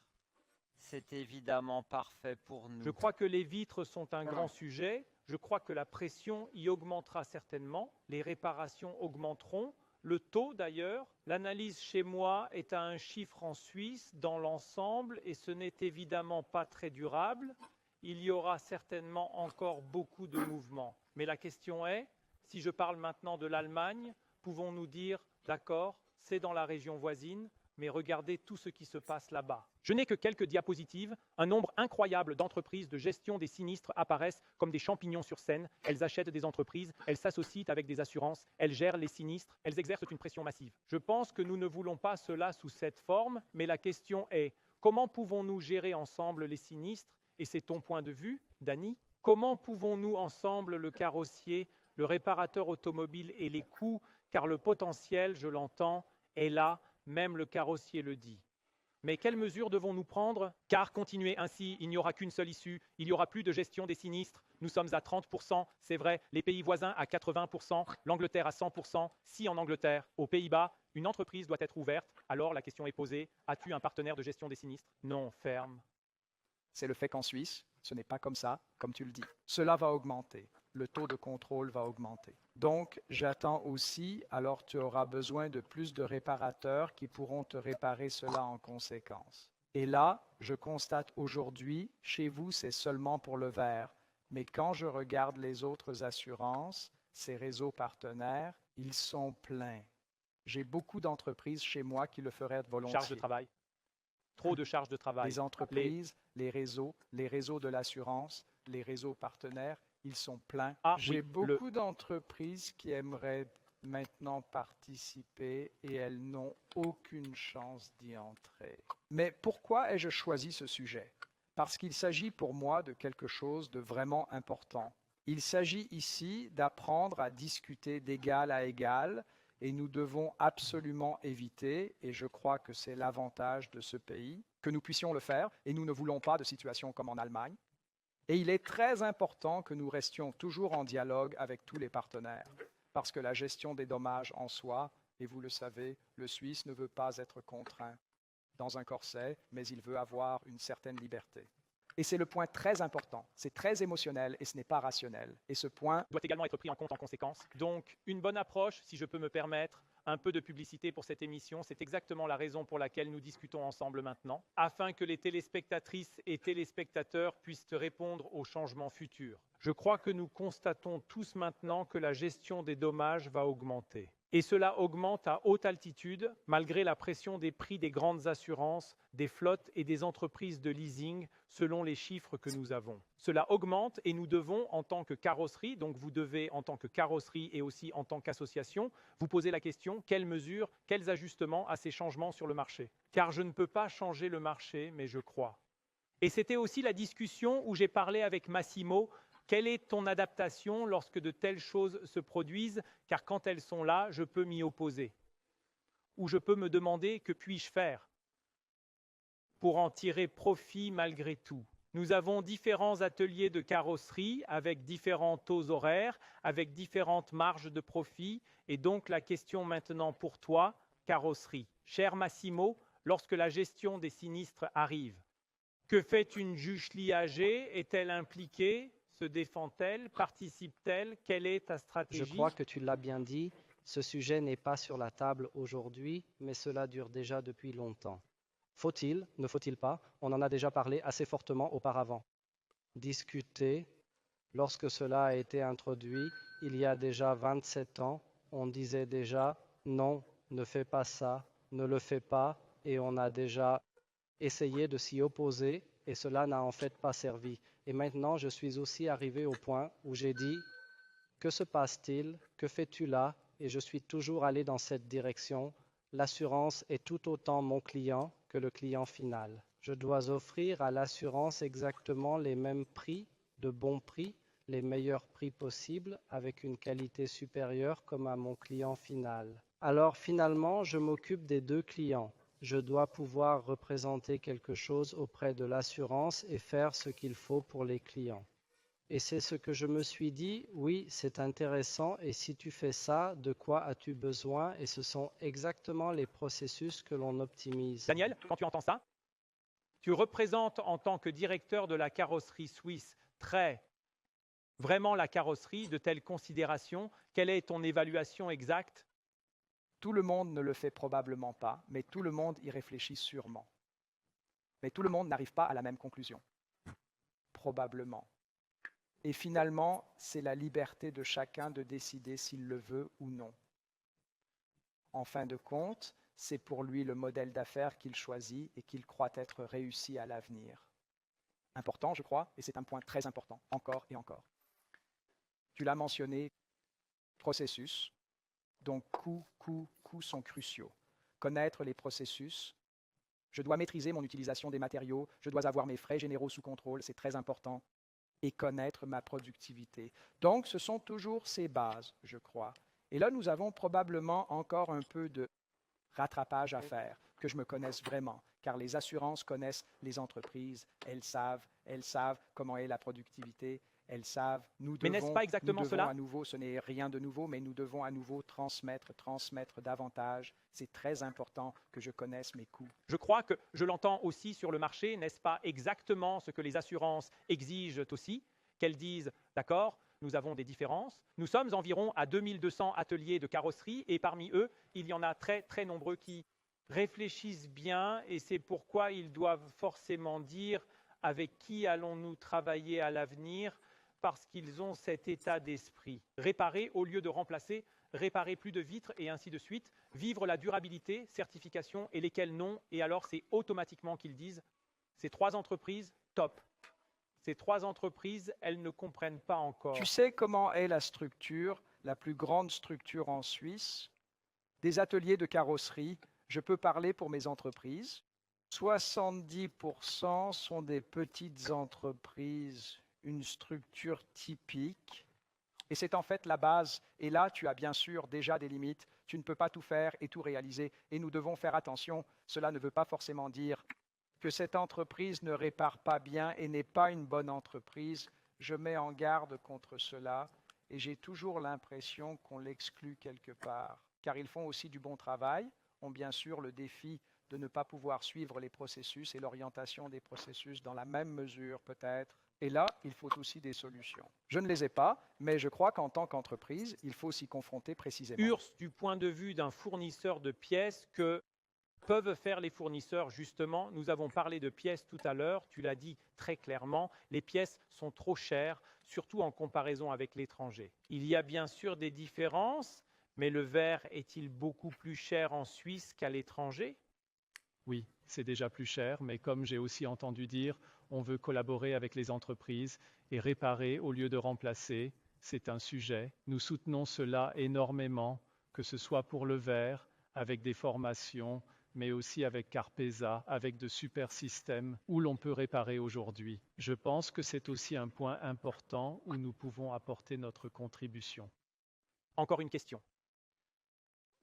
c'est évidemment parfait pour nous. Je crois que les vitres sont un grand sujet. Je crois que la pression y augmentera certainement. Les réparations augmenteront. Le taux d'ailleurs, l'analyse chez moi est à un chiffre en Suisse dans l'ensemble et ce n'est évidemment pas très durable. Il y aura certainement encore beaucoup de mouvements. Mais la question est, si je parle maintenant de l'Allemagne, pouvons-nous dire, d'accord, c'est dans la région voisine, mais regardez tout ce qui se passe là-bas. Je n'ai que quelques diapositives. Un nombre incroyable d'entreprises de gestion des sinistres apparaissent comme des champignons sur scène. Elles achètent des entreprises, elles s'associent avec des assurances, elles gèrent les sinistres, elles exercent une pression massive. Je pense que nous ne voulons pas cela sous cette forme, mais la question est, comment pouvons-nous gérer ensemble les sinistres? Et c'est ton point de vue, Dany. Comment pouvons-nous ensemble, le carrossier, le réparateur automobile et les coûts, car le potentiel, je l'entends, est là, même le carrossier le dit. Mais quelles mesures devons-nous prendre? Car continuer ainsi, il n'y aura qu'une seule issue, il n'y aura plus de gestion des sinistres. Nous sommes à 30%, c'est vrai, les pays voisins à 80%, l'Angleterre à 100%. Si en Angleterre, aux Pays-Bas, une entreprise doit être ouverte, alors la question est posée, as-tu un partenaire de gestion des sinistres? Non, ferme. C'est le fait qu'en Suisse, ce n'est pas comme ça, comme tu le dis. Cela va augmenter. Le taux de contrôle va augmenter. Donc, j'attends aussi, alors tu auras besoin de plus de réparateurs qui pourront te réparer cela en conséquence. Et là, je constate aujourd'hui, chez vous, c'est seulement pour le verre. Mais quand je regarde les autres assurances, ces réseaux partenaires, ils sont pleins. J'ai beaucoup d'entreprises chez moi qui le feraient volontiers. Charge de travail. Trop de charges de travail. Les entreprises, les réseaux de l'assurance, les réseaux partenaires, ils sont pleins. J'ai beaucoup d'entreprises qui aimeraient maintenant participer et elles n'ont aucune chance d'y entrer. Mais pourquoi ai-je choisi ce sujet? Parce qu'il s'agit pour moi de quelque chose de vraiment important. Il s'agit ici d'apprendre à discuter d'égal à égal et nous devons absolument éviter, et je crois que c'est l'avantage de ce pays, que nous puissions le faire, et nous ne voulons pas de situation comme en Allemagne. Et il est très important que nous restions toujours en dialogue avec tous les partenaires, parce que la gestion des dommages en soi, et vous le savez, le Suisse ne veut pas être contraint dans un corset, mais il veut avoir une certaine liberté. Et c'est le point très important, c'est très émotionnel et ce n'est pas rationnel. Et ce point doit également être pris en compte en conséquence. Donc, une bonne approche, si je peux me permettre, un peu de publicité pour cette émission, c'est exactement la raison pour laquelle nous discutons ensemble maintenant, afin que les téléspectatrices et téléspectateurs puissent répondre aux changements futurs. Je crois que nous constatons tous maintenant que la gestion des dommages va augmenter. Et cela augmente à haute altitude, malgré la pression des prix des grandes assurances, des flottes et des entreprises de leasing, selon les chiffres que nous avons. Cela augmente et nous devons, en tant que carrosserie, donc vous devez, en tant que carrosserie et aussi en tant qu'association, vous poser la question, quelles mesures, quels ajustements à ces changements sur le marché? Car je ne peux pas changer le marché, mais je crois. Et c'était aussi la discussion où j'ai parlé avec Massimo. Quelle est ton adaptation lorsque de telles choses se produisent? Car quand elles sont là, je peux m'y opposer. Ou je peux me demander que puis-je faire pour en tirer profit malgré tout. Nous avons différents ateliers de carrosserie avec différents taux horaires, avec différentes marges de profit. Et donc la question maintenant pour toi, carrosserie. Cher Massimo, lorsque la gestion des sinistres arrive, que fait une Juchli AG? Est-elle impliquée? Se défend-elle? Participe-t-elle? Quelle est ta stratégie? Je crois que tu l'as bien dit, ce sujet n'est pas sur la table aujourd'hui, mais cela dure déjà depuis longtemps. Faut-il, ne faut-il pas? On en a déjà parlé assez fortement auparavant. Discuter, lorsque cela a été introduit, il y a déjà 27 ans, on disait déjà non, ne fais pas ça, ne le fais pas, et on a déjà essayé de s'y opposer, et cela n'a en fait pas servi. Et maintenant, je suis aussi arrivé au point où j'ai dit « Que se passe-t-il? Que fais-tu là ?» Et je suis toujours allé dans cette direction. L'assurance est tout autant mon client que le client final. Je dois offrir à l'assurance exactement les mêmes prix, de bons prix, les meilleurs prix possibles, avec une qualité supérieure comme à mon client final. Alors finalement, je m'occupe des deux clients. Je dois pouvoir représenter quelque chose auprès de l'assurance et faire ce qu'il faut pour les clients. Et c'est ce que je me suis dit, oui, c'est intéressant, et si tu fais ça, de quoi as-tu besoin? Et ce sont exactement les processus que l'on optimise. Daniel, quand tu entends ça, tu représentes en tant que directeur de la carrosserie suisse vraiment la carrosserie, de telles considérations. Quelle est ton évaluation exacte? Tout le monde ne le fait probablement pas, mais tout le monde y réfléchit sûrement. Mais tout le monde n'arrive pas à la même conclusion. Probablement. Et finalement, c'est la liberté de chacun de décider s'il le veut ou non. En fin de compte, c'est pour lui le modèle d'affaires qu'il choisit et qu'il croit être réussi à l'avenir. Important, je crois, et c'est un point très important, encore et encore. Tu l'as mentionné, processus, donc coûts sont cruciaux. Connaître les processus, je dois maîtriser mon utilisation des matériaux, je dois avoir mes frais généraux sous contrôle, c'est très important, et connaître ma productivité. Donc, ce sont toujours ces bases, je crois. Et là, nous avons probablement encore un peu de rattrapage à faire, que je me connaisse vraiment, car les assurances connaissent les entreprises, elles savent comment est la productivité, elles savent, nous devons, Mais n'est-ce pas exactement cela? à nouveau, ce n'est rien de nouveau, mais nous devons à nouveau transmettre davantage. C'est très important que je connaisse mes coûts. Je crois que je l'entends aussi sur le marché, n'est-ce pas exactement ce que les assurances exigent aussi, qu'elles disent, d'accord, nous avons des différences, nous sommes environ à 2200 ateliers de carrosserie et parmi eux, il y en a très très nombreux qui réfléchissent bien et c'est pourquoi ils doivent forcément dire avec qui allons-nous travailler à l'avenir, parce qu'ils ont cet état d'esprit. Réparer au lieu de remplacer, réparer plus de vitres et ainsi de suite, vivre la durabilité, certification et lesquelles non, et alors c'est automatiquement qu'ils disent, ces 3 entreprises, top. Ces 3 entreprises, elles ne comprennent pas encore. Tu sais comment est la structure, la plus grande structure en Suisse? Des ateliers de carrosserie, je peux parler pour mes entreprises. 70% sont des petites entreprises, une structure typique. Et c'est en fait la base. Et là, tu as bien sûr déjà des limites. Tu ne peux pas tout faire et tout réaliser. Et nous devons faire attention. Cela ne veut pas forcément dire que cette entreprise ne répare pas bien et n'est pas une bonne entreprise. Je mets en garde contre cela. Et j'ai toujours l'impression qu'on l'exclut quelque part. Car ils font aussi du bon travail, ont bien sûr le défi de ne pas pouvoir suivre les processus et l'orientation des processus dans la même mesure peut-être. Et là, il faut aussi des solutions. Je ne les ai pas, mais je crois qu'en tant qu'entreprise, il faut s'y confronter précisément. Urs, du point de vue d'un fournisseur de pièces, que peuvent faire les fournisseurs justement? Nous avons parlé de pièces tout à l'heure, tu l'as dit très clairement, les pièces sont trop chères, surtout en comparaison avec l'étranger. Il y a bien sûr des différences, mais le verre est-il beaucoup plus cher en Suisse qu'à l'étranger? Oui, c'est déjà plus cher, mais comme j'ai aussi entendu dire, on veut collaborer avec les entreprises et réparer au lieu de remplacer. C'est un sujet. Nous soutenons cela énormément, que ce soit pour le verre, avec des formations, mais aussi avec Carpesa, avec de super systèmes où l'on peut réparer aujourd'hui. Je pense que c'est aussi un point important où nous pouvons apporter notre contribution. Encore une question.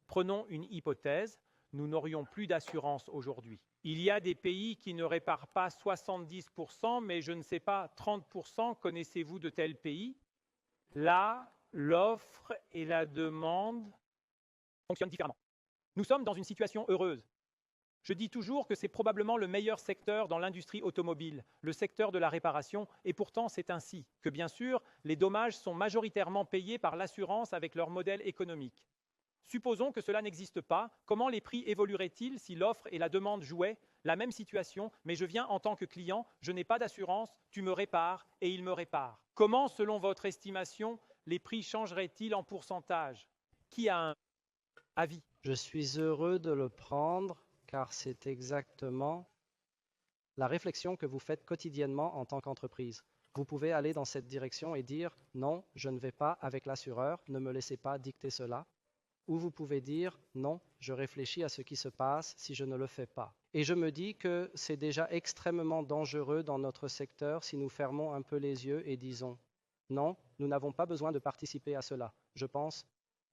Prenons une hypothèse. Nous n'aurions plus d'assurance aujourd'hui. Il y a des pays qui ne réparent pas 70%, mais je ne sais pas, 30%. Connaissez-vous de tels pays? Là, l'offre et la demande fonctionnent différemment. Nous sommes dans une situation heureuse. Je dis toujours que c'est probablement le meilleur secteur dans l'industrie automobile, le secteur de la réparation, et pourtant c'est ainsi que, bien sûr, les dommages sont majoritairement payés par l'assurance avec leur modèle économique. Supposons que cela n'existe pas, comment les prix évolueraient-ils si l'offre et la demande jouaient la même situation, mais je viens en tant que client, je n'ai pas d'assurance, tu me répares et il me répare. Comment, selon votre estimation, les prix changeraient-ils en pourcentage? Qui a un avis? Je suis heureux de le prendre car c'est exactement la réflexion que vous faites quotidiennement en tant qu'entreprise. Vous pouvez aller dans cette direction et dire « Non, je ne vais pas avec l'assureur, ne me laissez pas dicter cela ». Ou vous pouvez dire « Non, je réfléchis à ce qui se passe si je ne le fais pas ». Et je me dis que c'est déjà extrêmement dangereux dans notre secteur si nous fermons un peu les yeux et disons « Non, nous n'avons pas besoin de participer à cela ». Je pense,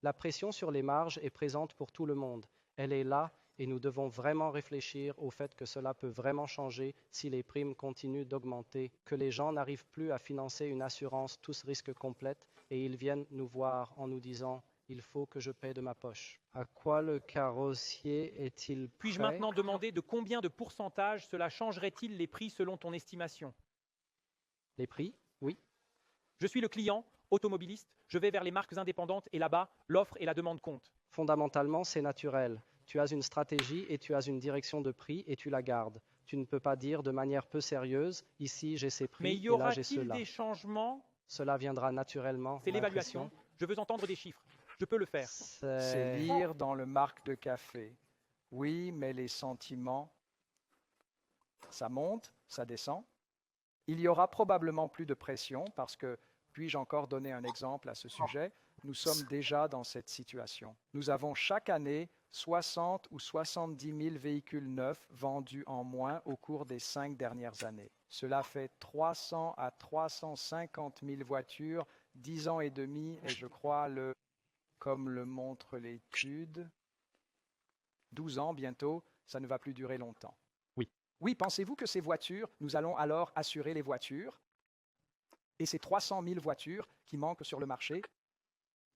la pression sur les marges est présente pour tout le monde. Elle est là Et nous devons vraiment réfléchir au fait que cela peut vraiment changer si les primes continuent d'augmenter, que les gens n'arrivent plus à financer une assurance tous risques complète et ils viennent nous voir en nous disant « il faut que je paie de ma poche ». À quoi le carrossier est-il prêt? Puis-je maintenant demander de combien de pourcentage cela changerait-il les prix selon ton estimation? Les prix? Oui. Je suis le client, automobiliste, je vais vers les marques indépendantes et là-bas, l'offre et la demande comptent. Fondamentalement, c'est naturel. Tu as une stratégie et tu as une direction de prix et tu la gardes. Tu ne peux pas dire de manière peu sérieuse, ici j'ai ces Mais prix y et là j'ai aura-t-il cela. des changements? Cela viendra naturellement. C'est l'évaluation. Je veux entendre des chiffres. Je peux le faire. C'est lire dans le marque de café. Oui, mais les sentiments, ça monte, ça descend. Il y aura probablement plus de pression parce que, puis-je encore donner un exemple à ce sujet? Nous sommes déjà dans cette situation. Nous avons chaque année 60 ou 70 000 véhicules neufs vendus en moins au cours des 5 dernières années. Cela fait 300 à 350 000 voitures, 10 ans et demi, et je crois, comme le montre l'étude, 12 ans bientôt, ça ne va plus durer longtemps. Oui. Oui, pensez-vous que ces voitures, nous allons alors assurer les voitures? Et ces 300 000 voitures qui manquent sur le marché,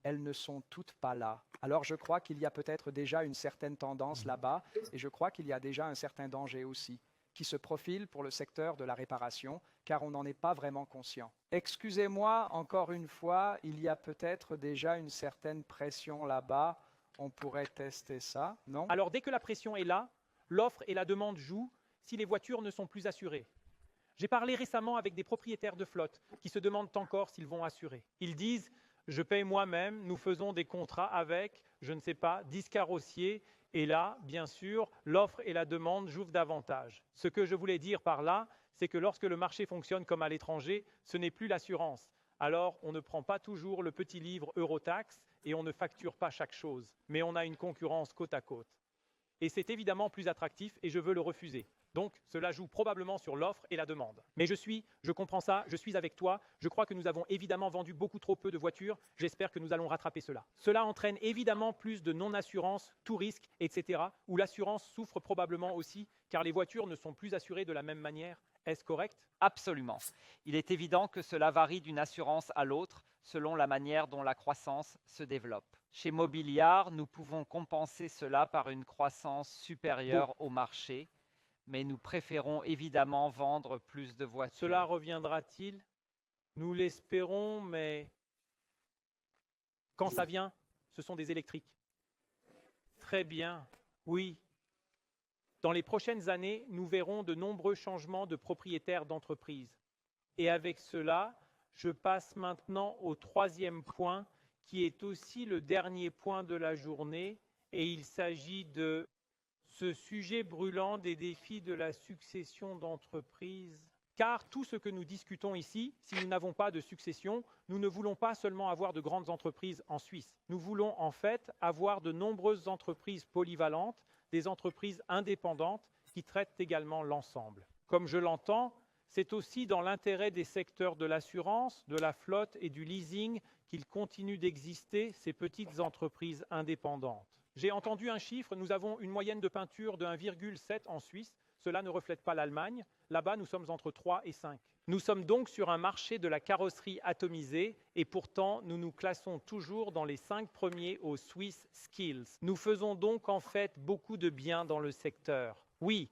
elles ne sont toutes pas là. Alors je crois qu'il y a peut-être déjà une certaine tendance là-bas et je crois qu'il y a déjà un certain danger aussi qui se profile pour le secteur de la réparation car on n'en est pas vraiment conscient. Excusez-moi, encore une fois, il y a peut-être déjà une certaine pression là-bas. On pourrait tester ça, non? Alors dès que la pression est là, l'offre et la demande jouent si les voitures ne sont plus assurées. J'ai parlé récemment avec des propriétaires de flotte qui se demandent encore s'ils vont assurer. Ils disent « je paye moi-même, nous faisons des contrats avec, je ne sais pas, 10 carrossiers ». Et là, bien sûr, l'offre et la demande jouent davantage. Ce que je voulais dire par là, c'est que lorsque le marché fonctionne comme à l'étranger, ce n'est plus l'assurance. Alors, on ne prend pas toujours le petit livre Eurotax et on ne facture pas chaque chose, mais on a une concurrence côte à côte. Et c'est évidemment plus attractif et je veux le refuser. Donc, cela joue probablement sur l'offre et la demande. Mais je comprends ça, je suis avec toi. Je crois que nous avons évidemment vendu beaucoup trop peu de voitures. J'espère que nous allons rattraper cela. Cela entraîne évidemment plus de non-assurance, tout risque, etc., où l'assurance souffre probablement aussi, car les voitures ne sont plus assurées de la même manière. Est-ce correct? Absolument. Il est évident que cela varie d'une assurance à l'autre selon la manière dont la croissance se développe. Chez Mobiliar, nous pouvons compenser cela par une croissance supérieure au marché, mais nous préférons évidemment vendre plus de voitures. Cela reviendra-t-il? Nous l'espérons, mais quand ça vient, ce sont des électriques. Très bien, oui. Dans les prochaines années, nous verrons de nombreux changements de propriétaires d'entreprises. Et avec cela, je passe maintenant au troisième point, qui est aussi le dernier point de la journée, et il s'agit de ce sujet brûlant des défis de la succession d'entreprises. Car tout ce que nous discutons ici, si nous n'avons pas de succession, nous ne voulons pas seulement avoir de grandes entreprises en Suisse. Nous voulons en fait avoir de nombreuses entreprises polyvalentes, des entreprises indépendantes qui traitent également l'ensemble. Comme je l'entends, c'est aussi dans l'intérêt des secteurs de l'assurance, de la flotte et du leasing qu'il continue d'exister ces petites entreprises indépendantes. J'ai entendu un chiffre, nous avons une moyenne de peinture de 1,7 en Suisse. Cela ne reflète pas l'Allemagne. Là-bas, nous sommes entre 3 et 5. Nous sommes donc sur un marché de la carrosserie atomisée et pourtant, nous nous classons toujours dans les 5 premiers aux Swiss Skills. Nous faisons donc en fait beaucoup de bien dans le secteur. Oui,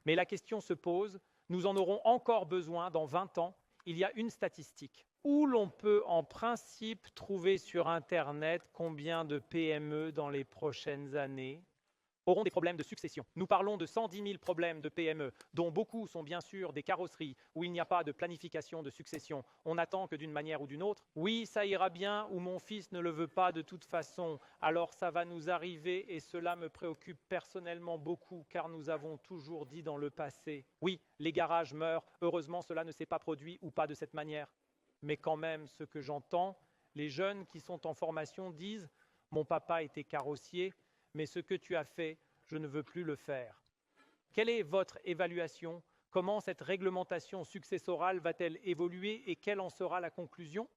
mais la question se pose, nous en aurons encore besoin dans 20 ans. Il y a une statistique où l'on peut en principe trouver sur Internet combien de PME dans les prochaines années auront des problèmes de succession. Nous parlons de 110 000 problèmes de PME, dont beaucoup sont bien sûr des carrosseries où il n'y a pas de planification de succession. On attend que d'une manière ou d'une autre, oui, ça ira bien, ou mon fils ne le veut pas de toute façon, alors ça va nous arriver et cela me préoccupe personnellement beaucoup car nous avons toujours dit dans le passé, oui, les garages meurent, heureusement cela ne s'est pas produit ou pas de cette manière. Mais quand même, ce que j'entends, les jeunes qui sont en formation disent « mon papa était carrossier », mais ce que tu as fait, je ne veux plus le faire. Quelle est votre évaluation? Comment cette réglementation successorale va-t-elle évoluer et quelle en sera la conclusion?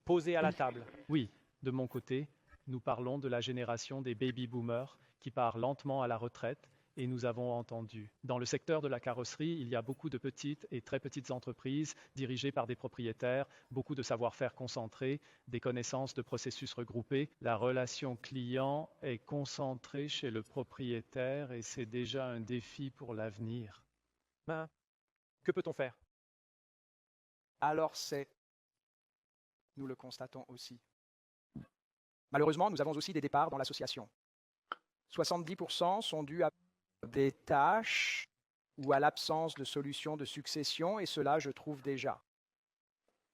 Posée à la table. Oui, de mon côté, nous parlons de la génération des baby boomers qui part lentement à la retraite, et nous avons entendu. Dans le secteur de la carrosserie, il y a beaucoup de petites et très petites entreprises dirigées par des propriétaires, beaucoup de savoir-faire concentré, des connaissances de processus regroupés. La relation client est concentrée chez le propriétaire et c'est déjà un défi pour l'avenir. Ben, que peut-on faire? Alors nous le constatons aussi. Malheureusement, nous avons aussi des départs dans l'association. 70% sont dus à des tâches ou à l'absence de solutions de succession, et cela, je trouve déjà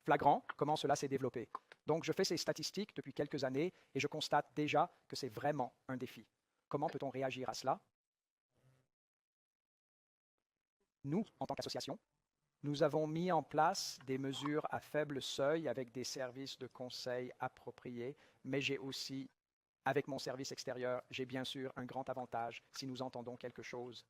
flagrant comment cela s'est développé. Donc, je fais ces statistiques depuis quelques années et je constate déjà que c'est vraiment un défi. Comment peut-on réagir à cela? Nous, en tant qu'association, nous avons mis en place des mesures à faible seuil avec des services de conseil appropriés, mais j'ai aussi, avec mon service extérieur, j'ai bien sûr un grand avantage si nous entendons quelque chose.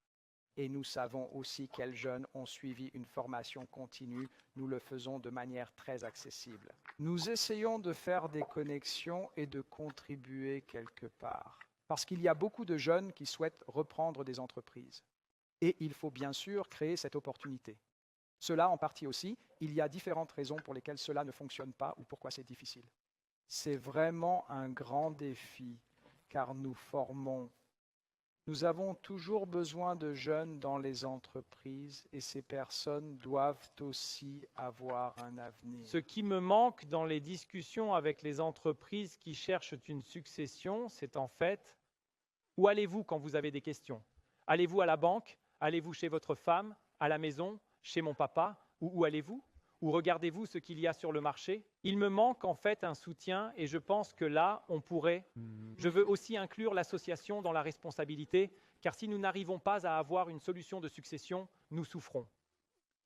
Et nous savons aussi quels jeunes ont suivi une formation continue. Nous le faisons de manière très accessible. Nous essayons de faire des connexions et de contribuer quelque part. Parce qu'il y a beaucoup de jeunes qui souhaitent reprendre des entreprises. Et il faut bien sûr créer cette opportunité. Cela en partie aussi, il y a différentes raisons pour lesquelles cela ne fonctionne pas ou pourquoi c'est difficile. C'est vraiment un grand défi, car nous avons toujours besoin de jeunes dans les entreprises et ces personnes doivent aussi avoir un avenir. Ce qui me manque dans les discussions avec les entreprises qui cherchent une succession, c'est en fait, où allez-vous quand vous avez des questions? Allez-vous à la banque? Allez-vous chez votre femme? À la maison? Chez mon papa? Où allez-vous? Ou regardez-vous ce qu'il y a sur le marché? Il me manque en fait un soutien et je pense que là, on pourrait. Je veux aussi inclure l'association dans la responsabilité, car si nous n'arrivons pas à avoir une solution de succession, nous souffrons.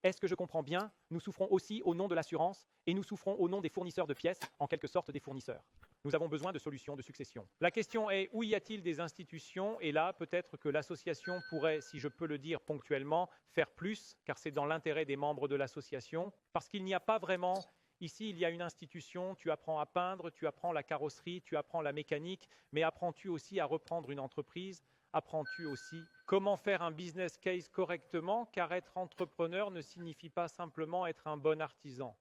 Est-ce que je comprends bien? Nous souffrons aussi au nom de l'assurance et nous souffrons au nom des fournisseurs de pièces, en quelque sorte des fournisseurs. Nous avons besoin de solutions de succession. La question est, où y a-t-il des institutions? Et là, peut-être que l'association pourrait, si je peux le dire ponctuellement, faire plus, car c'est dans l'intérêt des membres de l'association, parce qu'il n'y a pas vraiment... Ici, il y a une institution, tu apprends à peindre, tu apprends la carrosserie, tu apprends la mécanique, mais apprends-tu aussi à reprendre une entreprise? Apprends-tu aussi comment faire un business case correctement? Car être entrepreneur ne signifie pas simplement être un bon artisan.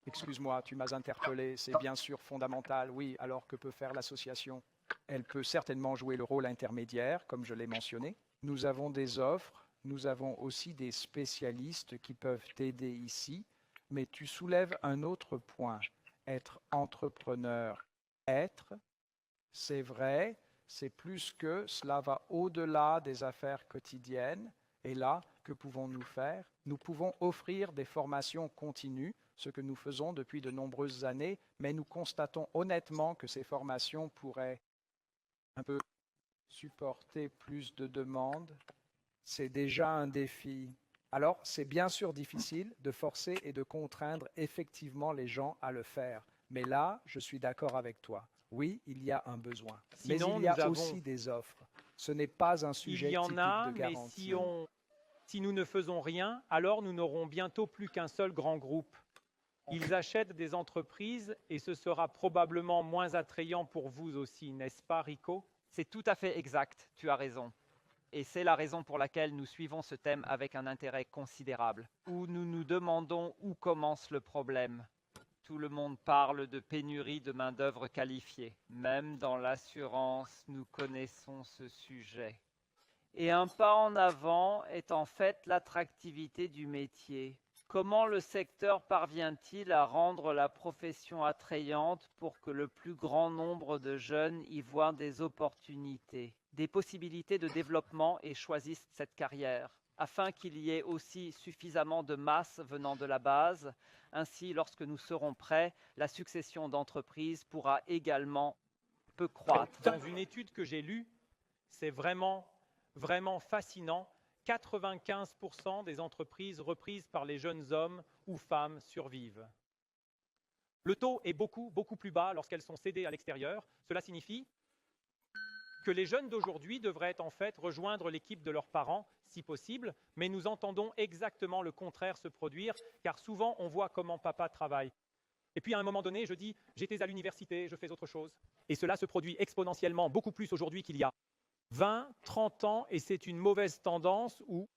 Excuse-moi, tu m'as interpellé, c'est bien sûr fondamental, oui, alors que peut faire l'association? Elle peut certainement jouer le rôle intermédiaire, comme je l'ai mentionné. Nous avons des offres, nous avons aussi des spécialistes qui peuvent t'aider ici, mais tu soulèves un autre point. Être entrepreneur, c'est vrai, c'est plus que cela va au-delà des affaires quotidiennes. Et là, que pouvons-nous faire? Nous pouvons offrir des formations continues, ce que nous faisons depuis de nombreuses années, mais nous constatons honnêtement que ces formations pourraient un peu supporter plus de demandes. C'est déjà un défi. Alors, c'est bien sûr difficile de forcer et de contraindre effectivement les gens à le faire. Mais là, je suis d'accord avec toi. Oui, il y a un besoin. Sinon, mais il y a aussi des offres. Ce n'est pas un sujet typique de garantie. Il y en a, mais si nous ne faisons rien, alors nous n'aurons bientôt plus qu'un seul grand groupe. Ils achètent des entreprises et ce sera probablement moins attrayant pour vous aussi, n'est-ce pas, Rico? C'est tout à fait exact, tu as raison. Et c'est la raison pour laquelle nous suivons ce thème avec un intérêt considérable, où nous nous demandons où commence le problème. Tout le monde parle de pénurie de main-d'œuvre qualifiée. Même dans l'assurance, nous connaissons ce sujet. Et un pas en avant est en fait l'attractivité du métier. Comment le secteur parvient-il à rendre la profession attrayante pour que le plus grand nombre de jeunes y voient des opportunités, des possibilités de développement et choisissent cette carrière, afin qu'il y ait aussi suffisamment de masse venant de la base. Ainsi, lorsque nous serons prêts, la succession d'entreprises pourra également peu croître. Dans une étude que j'ai lue, c'est vraiment fascinant. 95% des entreprises reprises par les jeunes hommes ou femmes survivent. Le taux est beaucoup plus bas lorsqu'elles sont cédées à l'extérieur. Cela signifie que les jeunes d'aujourd'hui devraient en fait rejoindre l'équipe de leurs parents, si possible, mais nous entendons exactement le contraire se produire, car souvent on voit comment papa travaille. Et puis à un moment donné, je dis, j'étais à l'université, je fais autre chose. Et cela se produit exponentiellement, beaucoup plus aujourd'hui qu'il y a 20, 30 ans, et c'est une mauvaise tendance où,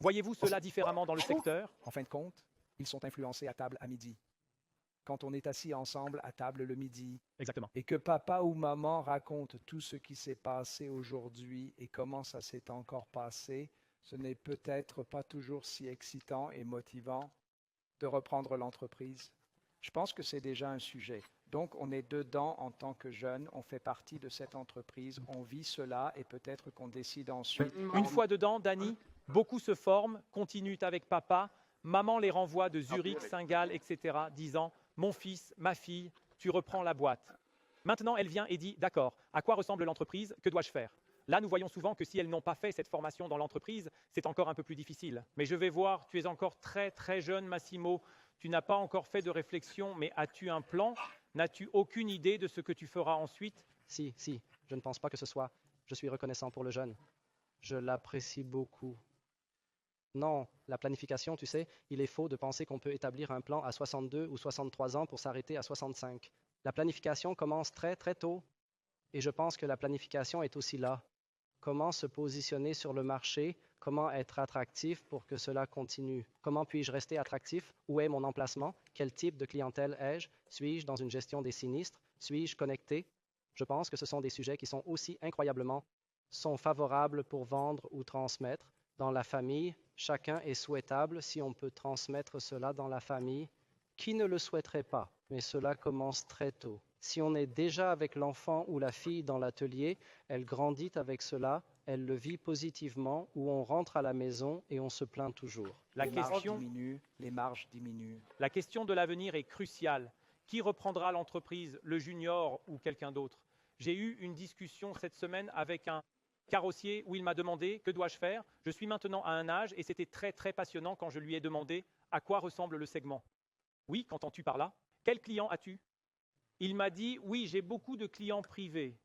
voyez-vous cela différemment dans le secteur? En fin de compte, ils sont influencés à table à midi. Quand on est assis ensemble à table le midi, Exactement. et que papa ou maman raconte tout ce qui s'est passé aujourd'hui et comment ça s'est encore passé, ce n'est peut-être pas toujours si excitant et motivant de reprendre l'entreprise. Je pense que c'est déjà un sujet. Donc, on est dedans en tant que jeune, on fait partie de cette entreprise, on vit cela et peut-être qu'on décide ensuite. Une fois dedans, Dany, beaucoup se forment, continuent avec papa, maman les renvoie de Zurich, Saint-Gall, etc., disant « Mon fils, ma fille, tu reprends la boîte ». Maintenant, elle vient et dit « D'accord, à quoi ressemble l'entreprise? Que dois-je faire ?» Là, nous voyons souvent que si elles n'ont pas fait cette formation dans l'entreprise, c'est encore un peu plus difficile. Mais je vais voir, tu es encore très très jeune, Massimo, tu n'as pas encore fait de réflexion, mais as-tu un plan? N'as-tu aucune idée de ce que tu feras ensuite? Si, je ne pense pas que ce soit. Je suis reconnaissant pour le jeune. Je l'apprécie beaucoup. Non, la planification, tu sais, il est faux de penser qu'on peut établir un plan à 62 ou 63 ans pour s'arrêter à 65. La planification commence très très tôt. Et je pense que la planification est aussi là. Comment se positionner sur le marché? Comment être attractif pour que cela continue? Comment puis-je rester attractif? Où est mon emplacement? Quel type de clientèle ai-je? Suis-je dans une gestion des sinistres? Suis-je connecté? Je pense que ce sont des sujets qui sont aussi incroyablement favorables pour vendre ou transmettre. Dans la famille, chacun est souhaitable si on peut transmettre cela dans la famille. Qui ne le souhaiterait pas? Mais cela commence très tôt. Si on est déjà avec l'enfant ou la fille dans l'atelier, elle grandit avec cela, elle le vit positivement, ou on rentre à la maison et on se plaint toujours. Les marges diminuent. La question de l'avenir est cruciale. Qui reprendra l'entreprise, le junior ou quelqu'un d'autre? J'ai eu une discussion cette semaine avec un carrossier où il m'a demandé « Que dois-je faire ?» Je suis maintenant à un âge et c'était très très passionnant quand je lui ai demandé « À quoi ressemble le segment ?» Oui, qu'entends-tu par là? Quel client as-tu? Il m'a dit « Oui, j'ai beaucoup de clients privés. »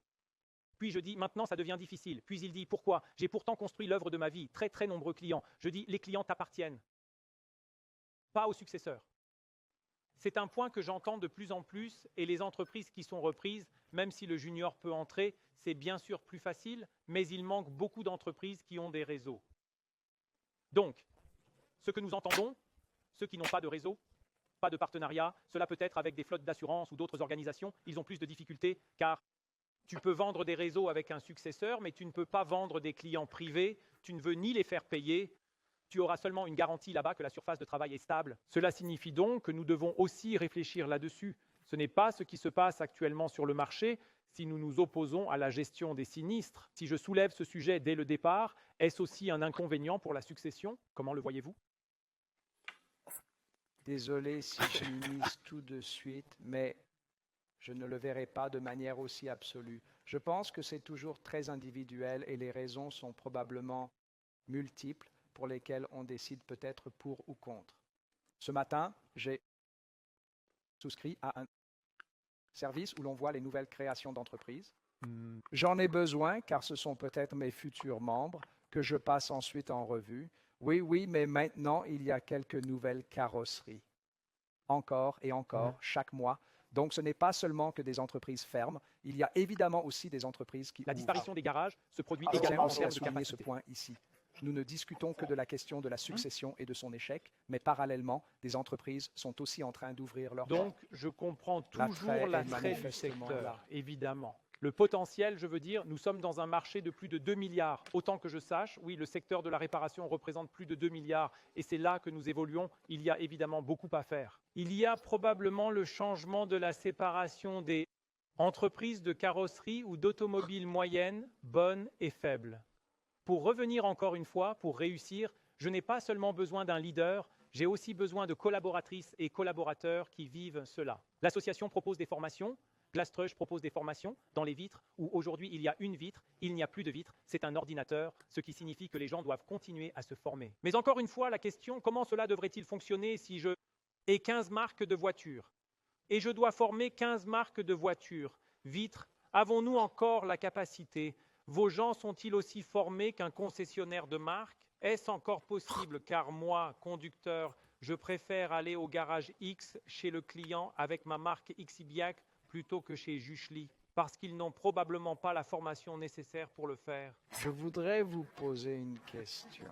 Puis je dis « Maintenant, ça devient difficile. » Puis il dit « Pourquoi? J'ai pourtant construit l'œuvre de ma vie, très très nombreux clients. » Je dis « Les clients t'appartiennent, pas aux successeurs. » C'est un point que j'entends de plus en plus et les entreprises qui sont reprises, même si le junior peut entrer, c'est bien sûr plus facile, mais il manque beaucoup d'entreprises qui ont des réseaux. Donc, ce que nous entendons, ceux qui n'ont pas de réseau, pas de partenariat, cela peut être avec des flottes d'assurance ou d'autres organisations, ils ont plus de difficultés car tu peux vendre des réseaux avec un successeur, mais tu ne peux pas vendre des clients privés, tu ne veux ni les faire payer, tu auras seulement une garantie là-bas que la surface de travail est stable. Cela signifie donc que nous devons aussi réfléchir là-dessus. Ce n'est pas ce qui se passe actuellement sur le marché si nous nous opposons à la gestion des sinistres. Si je soulève ce sujet dès le départ, est-ce aussi un inconvénient pour la succession? Comment le voyez-vous? Désolé si je mise tout de suite, mais je ne le verrai pas de manière aussi absolue. Je pense que c'est toujours très individuel et les raisons sont probablement multiples pour lesquelles on décide peut-être pour ou contre. Ce matin, j'ai souscrit à un service où l'on voit les nouvelles créations d'entreprises. J'en ai besoin car ce sont peut-être mes futurs membres que je passe ensuite en revue. Oui, mais maintenant, il y a quelques nouvelles carrosseries. Encore et encore, chaque mois. Donc, ce n'est pas seulement que des entreprises ferment, il y a évidemment aussi des entreprises qui La disparition des garages se produit ouvrent. également en Je termes tiens de à souligner ce capacité. point ici. Nous ne discutons que de la question de la succession et de son échec, mais parallèlement, des entreprises sont aussi en train d'ouvrir leurs Donc, je comprends toujours L'attrait est l'attrait du manifestement secteur, là. évidemment. Le potentiel, je veux dire, nous sommes dans un marché de plus de 2 milliards. Autant que je sache, oui, le secteur de la réparation représente plus de 2 milliards et c'est là que nous évoluons. Il y a évidemment beaucoup à faire. Il y a probablement le changement de la séparation des entreprises de carrosserie ou d'automobiles moyennes, bonnes et faibles. Pour revenir encore une fois, pour réussir, je n'ai pas seulement besoin d'un leader, j'ai aussi besoin de collaboratrices et collaborateurs qui vivent cela. L'association propose des formations. Glastrush propose des formations dans les vitres où aujourd'hui il y a une vitre, il n'y a plus de vitre, c'est un ordinateur, ce qui signifie que les gens doivent continuer à se former. Mais encore une fois, la question, comment cela devrait-il fonctionner si je ai 15 marques de voitures et je dois former 15 marques de voitures, vitres, avons-nous encore la capacité? Vos gens sont-ils aussi formés qu'un concessionnaire de marque? Est-ce encore possible car moi, conducteur, Je préfère aller au garage X chez le client avec ma marque Xibiac plutôt que chez Juchli, parce qu'ils n'ont probablement pas la formation nécessaire pour le faire. Je voudrais vous poser une question.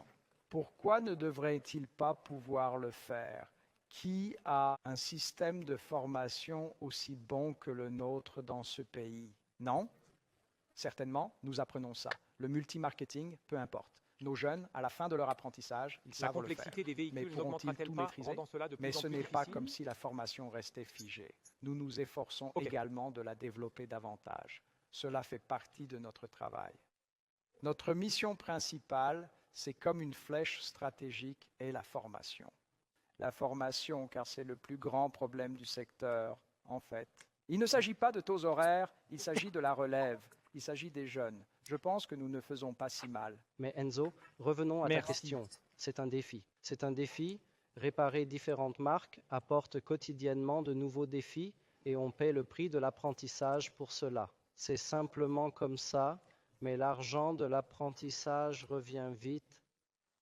Pourquoi ne devrait-il pas pouvoir le faire? Qui a un système de formation aussi bon que le nôtre dans ce pays? Non? Certainement, nous apprenons ça. Le multimarketing, peu importe. Nos jeunes, à la fin de leur apprentissage, ils La savent le faire. complexité des Mais véhicules pourront-ils n'augmentera-t-elle tout pas, maîtriser? rendant cela de Mais plus en ce plus n'est pas difficile? comme si la formation restait figée. Nous nous efforçons Ok. également de la développer davantage. Cela fait partie de notre travail. Notre mission principale, c'est comme une flèche stratégique, est la formation. La formation, car c'est le plus grand problème du secteur, en fait. Il ne s'agit pas de taux horaires, il s'agit de la relève, il s'agit des jeunes. Je pense que nous ne faisons pas si mal. Mais Enzo, revenons à ta Merci. question. C'est un défi. C'est un défi. Réparer différentes marques apporte quotidiennement de nouveaux défis et on paie le prix de l'apprentissage pour cela. C'est simplement comme ça, mais l'argent de l'apprentissage revient vite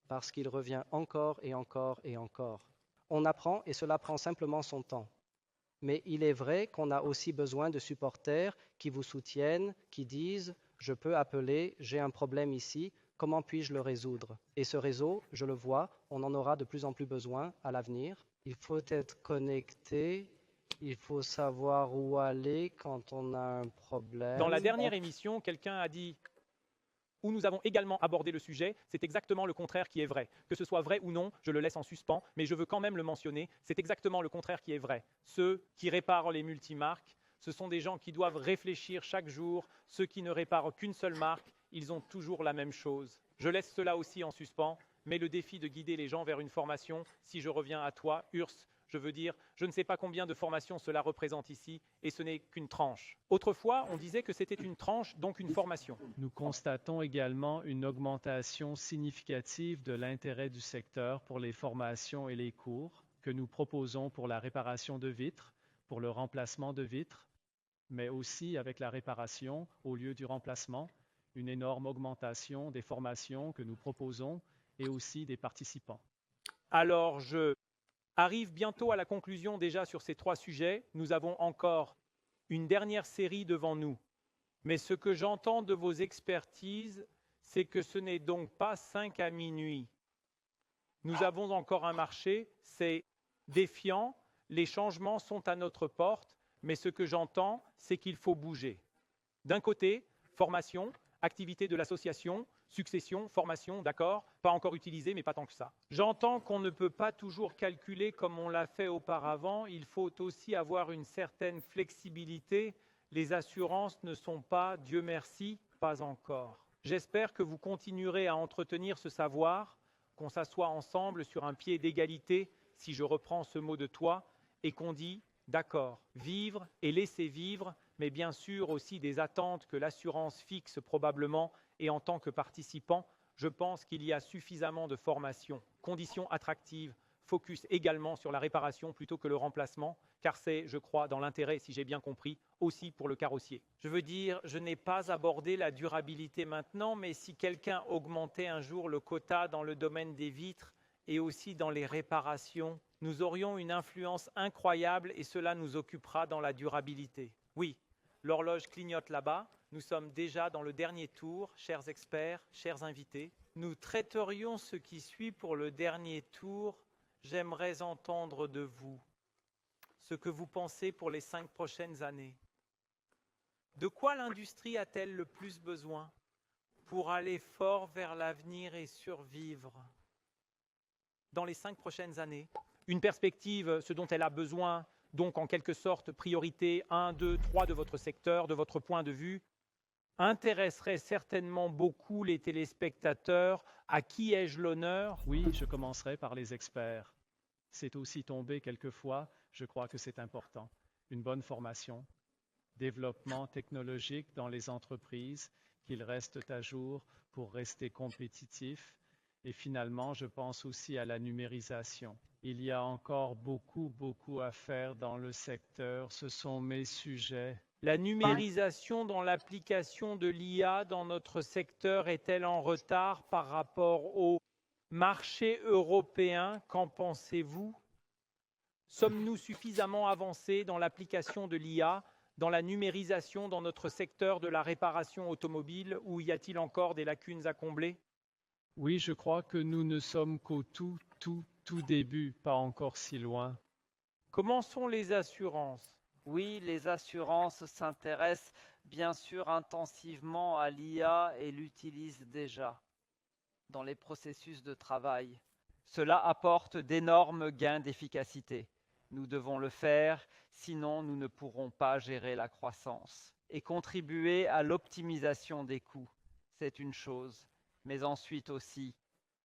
parce qu'il revient encore et encore et encore. On apprend et cela prend simplement son temps. Mais il est vrai qu'on a aussi besoin de supporters qui vous soutiennent, qui disent « je peux appeler, j'ai un problème ici, comment puis-je le résoudre ?» Et ce réseau, je le vois, on en aura de plus en plus besoin à l'avenir. Il faut être connecté, il faut savoir où aller quand on a un problème. Dans la dernière émission, quelqu'un a dit, où nous avons également abordé le sujet, c'est exactement le contraire qui est vrai. Que ce soit vrai ou non, je le laisse en suspens, mais je veux quand même le mentionner, c'est exactement le contraire qui est vrai. Ceux qui réparent les multimarques, ce sont des gens qui doivent réfléchir chaque jour. Ceux qui ne réparent qu'une seule marque, ils ont toujours la même chose. Je laisse cela aussi en suspens, mais le défi de guider les gens vers une formation, si je reviens à toi, Urs, je veux dire, je ne sais pas combien de formations cela représente ici, et ce n'est qu'une tranche. Autrefois, on disait que c'était une tranche, donc une formation. Nous constatons également une augmentation significative de l'intérêt du secteur pour les formations et les cours que nous proposons pour la réparation de vitres, pour le remplacement de vitres, mais aussi avec la réparation au lieu du remplacement, une énorme augmentation des formations que nous proposons et aussi des participants. Alors, je arrive bientôt à la conclusion déjà sur ces 3 sujets. Nous avons encore une dernière série devant nous. Mais ce que j'entends de vos expertises, c'est que ce n'est donc pas 5 à minuit. Nous avons encore un marché, c'est défiant, les changements sont à notre porte, mais ce que j'entends, c'est qu'il faut bouger. D'un côté, formation, activité de l'association, succession, formation, d'accord, pas encore utilisé, mais pas tant que ça. J'entends qu'on ne peut pas toujours calculer comme on l'a fait auparavant, il faut aussi avoir une certaine flexibilité. Les assurances ne sont pas, Dieu merci, pas encore. J'espère que vous continuerez à entretenir ce savoir, qu'on s'assoit ensemble sur un pied d'égalité, si je reprends ce mot de toi, et qu'on dit, d'accord, vivre et laisser vivre, mais bien sûr aussi des attentes que l'assurance fixe probablement, et en tant que participant, je pense qu'il y a suffisamment de formation, conditions attractives, focus également sur la réparation plutôt que le remplacement, car c'est, je crois, dans l'intérêt, si j'ai bien compris, aussi pour le carrossier. Je veux dire, je n'ai pas abordé la durabilité maintenant, mais si quelqu'un augmentait un jour le quota dans le domaine des vitres et aussi dans les réparations, nous aurions une influence incroyable et cela nous occupera dans la durabilité. Oui, l'horloge clignote là-bas. Nous sommes déjà dans le dernier tour, chers experts, chers invités. Nous traiterions ce qui suit pour le dernier tour. J'aimerais entendre de vous ce que vous pensez pour les 5 prochaines années. De quoi l'industrie a-t-elle le plus besoin pour aller fort vers l'avenir et survivre dans les 5 prochaines années? Une perspective, ce dont elle a besoin, donc en quelque sorte priorité 1, 2, 3 de votre secteur, de votre point de vue, intéresserait certainement beaucoup les téléspectateurs. À qui ai-je l'honneur? Oui, je commencerai par les experts. C'est aussi tombé quelquefois, je crois que c'est important. Une bonne formation, développement technologique dans les entreprises, qu'ils restent à jour pour rester compétitifs. Et finalement, je pense aussi à la numérisation. Il y a encore beaucoup à faire dans le secteur. Ce sont mes sujets. La numérisation dans l'application de l'IA dans notre secteur est-elle en retard par rapport aux Marché européen, qu'en pensez-vous? Sommes-nous suffisamment avancés dans l'application de l'IA, dans la numérisation dans notre secteur de la réparation automobile, ou y a-t-il encore des lacunes à combler? Oui, je crois que nous ne sommes qu'au tout début, pas encore si loin. Comment sont les assurances? Oui, les assurances s'intéressent bien sûr intensivement à l'IA et l'utilisent déjà dans les processus de travail. Cela apporte d'énormes gains d'efficacité. Nous devons le faire, sinon nous ne pourrons pas gérer la croissance. Et contribuer à l'optimisation des coûts, c'est une chose, mais ensuite aussi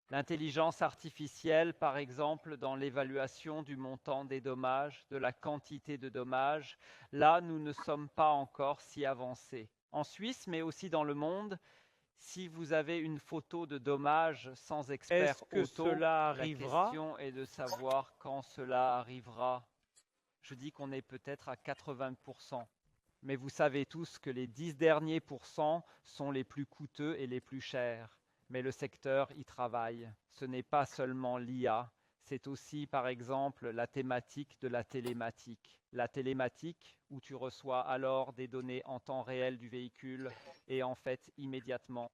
l'intelligence artificielle, par exemple, dans l'évaluation du montant des dommages, de la quantité de dommages, là, nous ne sommes pas encore si avancés. En Suisse, mais aussi dans le monde, si vous avez une photo de dommages sans expert Est-ce que auto, cela la arrivera? question est de savoir quand cela arrivera. Je dis qu'on est peut-être à 80%. Mais vous savez tous que les 10 derniers pourcents sont les plus coûteux et les plus chers. Mais le secteur y travaille. Ce n'est pas seulement l'IA, c'est aussi par exemple la thématique de la télématique. La télématique, où tu reçois alors des données en temps réel du véhicule et en fait immédiatement.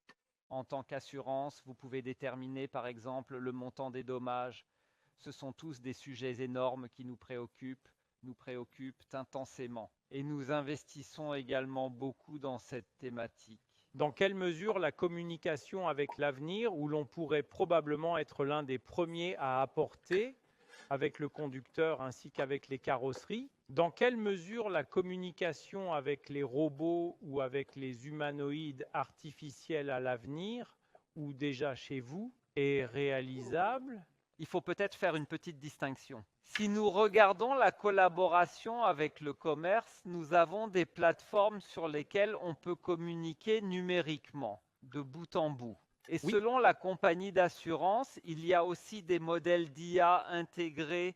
En tant qu'assurance, vous pouvez déterminer par exemple le montant des dommages. Ce sont tous des sujets énormes qui nous préoccupent intensément. Et nous investissons également beaucoup dans cette thématique. Dans quelle mesure la communication avec l'avenir, où l'on pourrait probablement être l'un des premiers à apporter, avec le conducteur ainsi qu'avec les carrosseries, dans quelle mesure la communication avec les robots ou avec les humanoïdes artificiels à l'avenir, ou déjà chez vous, est réalisable? Il faut peut-être faire une petite distinction. Si nous regardons la collaboration avec le commerce, nous avons des plateformes sur lesquelles on peut communiquer numériquement, de bout en bout. Et Oui. selon la compagnie d'assurance, il y a aussi des modèles d'IA intégrés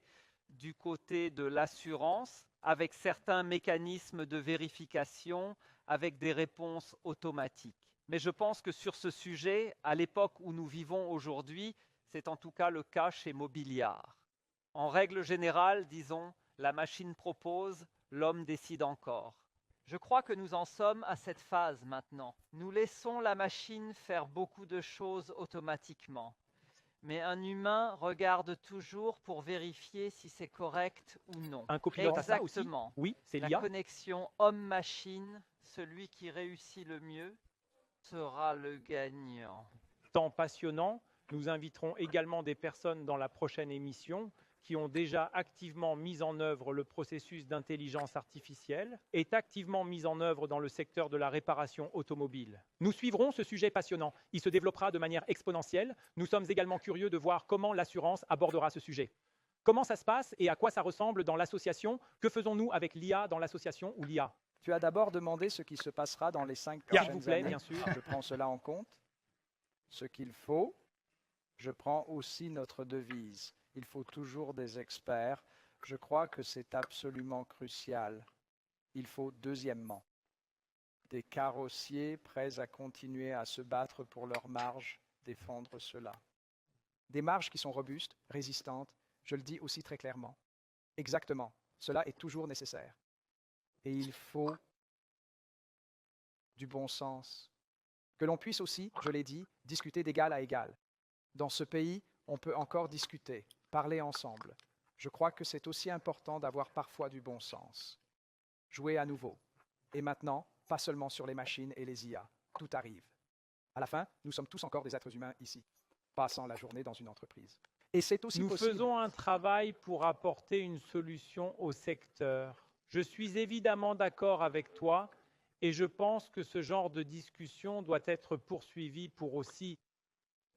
du côté de l'assurance, avec certains mécanismes de vérification, avec des réponses automatiques. Mais je pense que sur ce sujet, à l'époque où nous vivons aujourd'hui, c'est en tout cas le cas chez Mobiliar. En règle générale, disons, la machine propose, l'homme décide encore. Je crois que nous en sommes à cette phase maintenant. Nous laissons la machine faire beaucoup de choses automatiquement. Mais un humain regarde toujours pour vérifier si c'est correct ou non. Un copilote a ça aussi? Exactement. Oui, c'est La l'IA. connexion homme-machine, celui qui réussit le mieux, sera le gagnant. Temps passionnant. Nous inviterons également des personnes dans la prochaine émission qui ont déjà activement mis en œuvre le processus d'intelligence artificielle, est activement mis en œuvre dans le secteur de la réparation automobile. Nous suivrons ce sujet passionnant. Il se développera de manière exponentielle. Nous sommes également curieux de voir comment l'assurance abordera ce sujet. Comment ça se passe et à quoi ça ressemble dans l'association? Que faisons-nous avec l'IA dans l'association ou l'IA? Tu as d'abord demandé ce qui se passera dans les 5 S'il prochaines vous plaît, années. bien sûr. Je prends cela en compte. Ce qu'il faut. Je prends aussi notre devise. Il faut toujours des experts. Je crois que c'est absolument crucial. Il faut, deuxièmement, des carrossiers prêts à continuer à se battre pour leurs marges, défendre cela. Des marges qui sont robustes, résistantes, je le dis aussi très clairement. Exactement, cela est toujours nécessaire. Et il faut du bon sens. Que l'on puisse aussi, je l'ai dit, discuter d'égal à égal. Dans ce pays, on peut encore discuter, parler ensemble. Je crois que c'est aussi important d'avoir parfois du bon sens. Jouer à nouveau. Et maintenant, pas seulement sur les machines et les IA. Tout arrive. À la fin, nous sommes tous encore des êtres humains ici, passant la journée dans une entreprise. Et c'est aussi Nous possible. faisons un travail pour apporter une solution au secteur. Je suis évidemment d'accord avec toi et je pense que ce genre de discussion doit être poursuivi pour aussi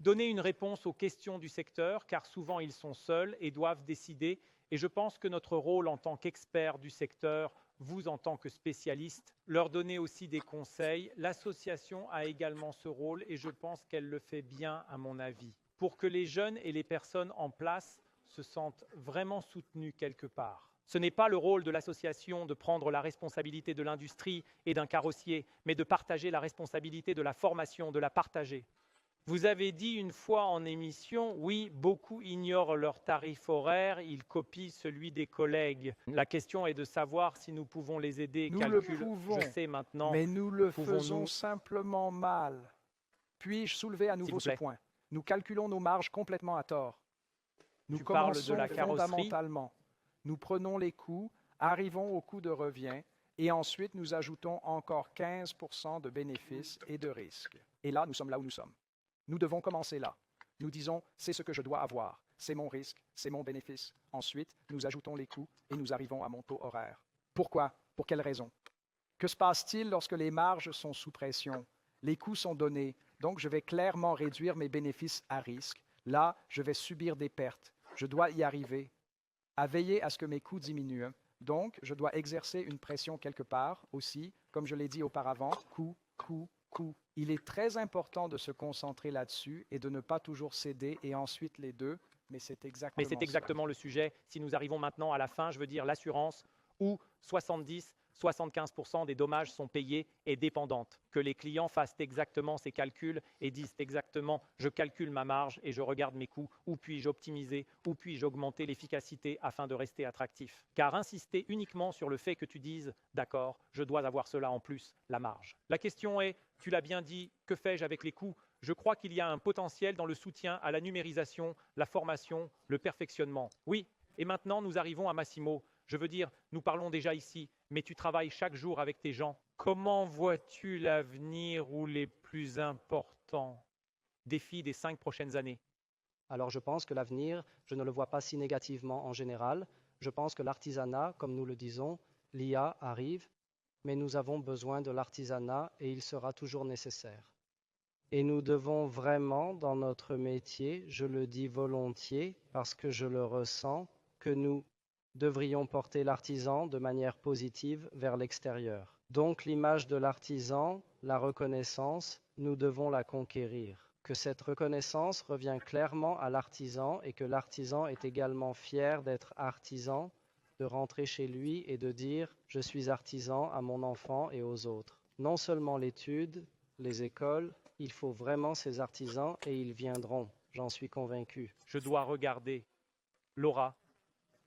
donner une réponse aux questions du secteur, car souvent ils sont seuls et doivent décider. Et je pense que notre rôle en tant qu'experts du secteur, vous en tant que spécialistes, leur donner aussi des conseils. L'association a également ce rôle et je pense qu'elle le fait bien à mon avis, pour que les jeunes et les personnes en place se sentent vraiment soutenus quelque part. Ce n'est pas le rôle de l'association de prendre la responsabilité de l'industrie et d'un carrossier, mais de partager la responsabilité de la formation, de la partager. Vous avez dit une fois en émission, oui, beaucoup ignorent leur tarif horaire, ils copient celui des collègues. La question est de savoir si nous pouvons les aider. Nous le pouvons, je sais maintenant. mais nous le Pouvons-nous- faisons simplement mal. Puis-je soulever à nouveau vous ce plaît. point? Nous calculons nos marges complètement à tort. Nous Tu parles de commençons la carrosserie. fondamentalement. Nous prenons les coûts, arrivons au coût de revient, et ensuite nous ajoutons encore 15% de bénéfices et de risques. Et là, nous sommes là où nous sommes. Nous devons commencer là. Nous disons, c'est ce que je dois avoir, c'est mon risque, c'est mon bénéfice. Ensuite, nous ajoutons les coûts et nous arrivons à mon taux horaire. Pourquoi? Pour quelle raison? Que se passe-t-il lorsque les marges sont sous pression? Les coûts sont donnés, donc je vais clairement réduire mes bénéfices à risque. Là, je vais subir des pertes. Je dois y arriver, à veiller à ce que mes coûts diminuent. Donc, je dois exercer une pression quelque part aussi, comme je l'ai dit auparavant, coût, coût, coût. Il est très important de se concentrer là-dessus et de ne pas toujours céder et ensuite les deux, mais c'est exactement Mais c'est exactement le sujet. Si nous arrivons maintenant à la fin, je veux dire l'assurance, où 70-75% des dommages sont payés est dépendante. Que les clients fassent exactement ces calculs et disent exactement « je calcule ma marge et je regarde mes coûts, où puis-je optimiser, où puis-je augmenter l'efficacité afin de rester attractif ». Car insister uniquement sur le fait que tu dises « d'accord, je dois avoir cela en plus, la marge ». La question est, tu l'as bien dit, que fais-je avec les coûts? Je crois qu'il y a un potentiel dans le soutien à la numérisation, la formation, le perfectionnement. Oui, et maintenant nous arrivons à Massimo. Je veux dire, nous parlons déjà ici, mais tu travailles chaque jour avec tes gens. Comment vois-tu l'avenir ou les plus importants défis des 5 prochaines années? Alors je pense que l'avenir, je ne le vois pas si négativement en général. Je pense que l'artisanat, comme nous le disons, l'IA arrive, mais nous avons besoin de l'artisanat et il sera toujours nécessaire. Et nous devons vraiment, dans notre métier, je le dis volontiers parce que je le ressens, que nous devrions porter l'artisan de manière positive vers l'extérieur. Donc l'image de l'artisan, la reconnaissance, nous devons la conquérir. Que cette reconnaissance revient clairement à l'artisan et que l'artisan est également fier d'être artisan, de rentrer chez lui et de dire « je suis artisan à mon enfant et aux autres ». Non seulement l'étude, les écoles, il faut vraiment ces artisans et ils viendront, j'en suis convaincu. Je dois regarder Laura,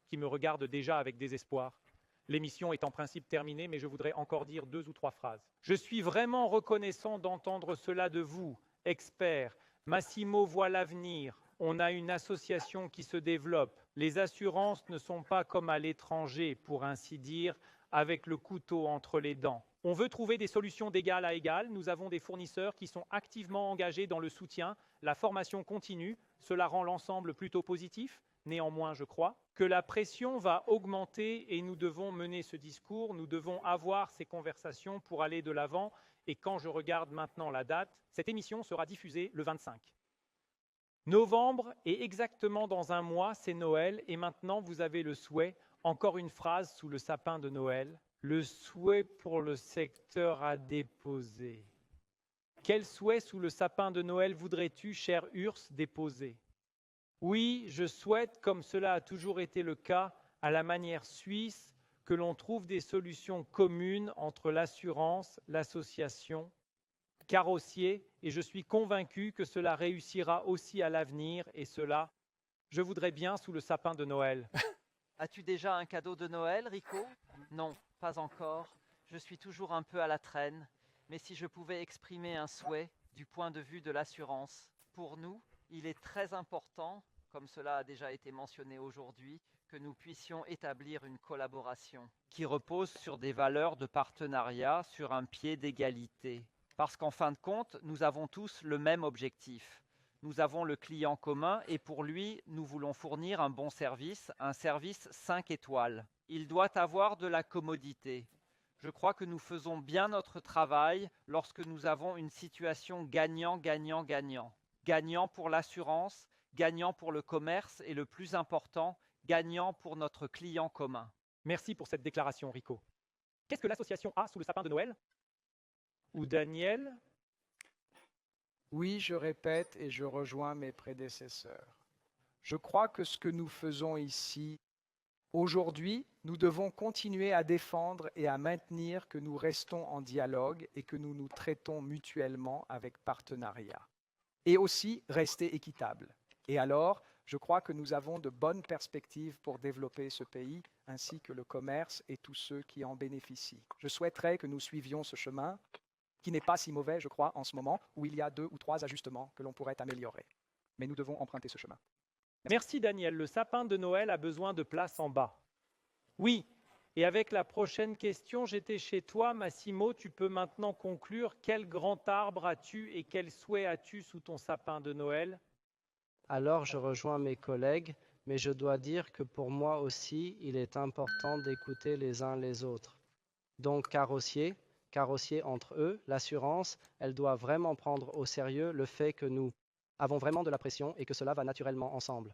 qui me regarde déjà avec désespoir. L'émission est en principe terminée, mais je voudrais encore dire 2 ou 3 phrases. Je suis vraiment reconnaissant d'entendre cela de vous, experts. Massimo voit l'avenir. On a une association qui se développe. Les assurances ne sont pas comme à l'étranger, pour ainsi dire, avec le couteau entre les dents. On veut trouver des solutions d'égal à égal. Nous avons des fournisseurs qui sont activement engagés dans le soutien, la formation continue. Cela rend l'ensemble plutôt positif. Néanmoins, je crois que la pression va augmenter et nous devons mener ce discours, nous devons avoir ces conversations pour aller de l'avant. Et quand je regarde maintenant la date, cette émission sera diffusée le 25. Novembre est exactement dans un mois, c'est Noël. Et maintenant, vous avez le souhait, encore une phrase sous le sapin de Noël, le souhait pour le secteur à déposer. Quel souhait sous le sapin de Noël voudrais-tu, cher Urs, déposer? Oui, je souhaite, comme cela a toujours été le cas, à la manière suisse, que l'on trouve des solutions communes entre l'assurance, l'association, carrossier, et je suis convaincu que cela réussira aussi à l'avenir, et cela, je voudrais bien sous le sapin de Noël. As-tu déjà un cadeau de Noël, Rico? Non, pas encore. Je suis toujours un peu à la traîne. Mais si je pouvais exprimer un souhait du point de vue de l'assurance, pour nous, il est très important, comme cela a déjà été mentionné aujourd'hui, que nous puissions établir une collaboration qui repose sur des valeurs de partenariat, sur un pied d'égalité. Parce qu'en fin de compte, nous avons tous le même objectif. Nous avons le client commun et pour lui, nous voulons fournir un bon service, un service 5 étoiles. Il doit avoir de la commodité. Je crois que nous faisons bien notre travail lorsque nous avons une situation gagnant-gagnant-gagnant. Gagnant pour l'assurance, gagnant pour le commerce et le plus important, gagnant pour notre client commun. Merci pour cette déclaration, Rico. Qu'est-ce que l'association a sous le sapin de Noël? Ou Daniel? Oui, je répète et je rejoins mes prédécesseurs. Je crois que ce que nous faisons ici, aujourd'hui, nous devons continuer à défendre et à maintenir que nous restons en dialogue et que nous nous traitons mutuellement avec partenariat. et aussi rester équitable. Et alors, je crois que nous avons de bonnes perspectives pour développer ce pays, ainsi que le commerce et tous ceux qui en bénéficient. Je souhaiterais que nous suivions ce chemin, qui n'est pas si mauvais, je crois, en ce moment, où il y a 2 ou 3 ajustements que l'on pourrait améliorer. Mais nous devons emprunter ce chemin. Merci Daniel. Le sapin de Noël a besoin de place en bas. Oui, et avec la prochaine question, j'étais chez toi, Massimo, tu peux maintenant conclure. Quel grand arbre as-tu et quel souhait as-tu sous ton sapin de Noël? Alors je rejoins mes collègues, mais je dois dire que pour moi aussi, il est important d'écouter les uns les autres. Donc carrossier entre eux, l'assurance, elle doit vraiment prendre au sérieux le fait que nous avons vraiment de la pression et que cela va naturellement ensemble.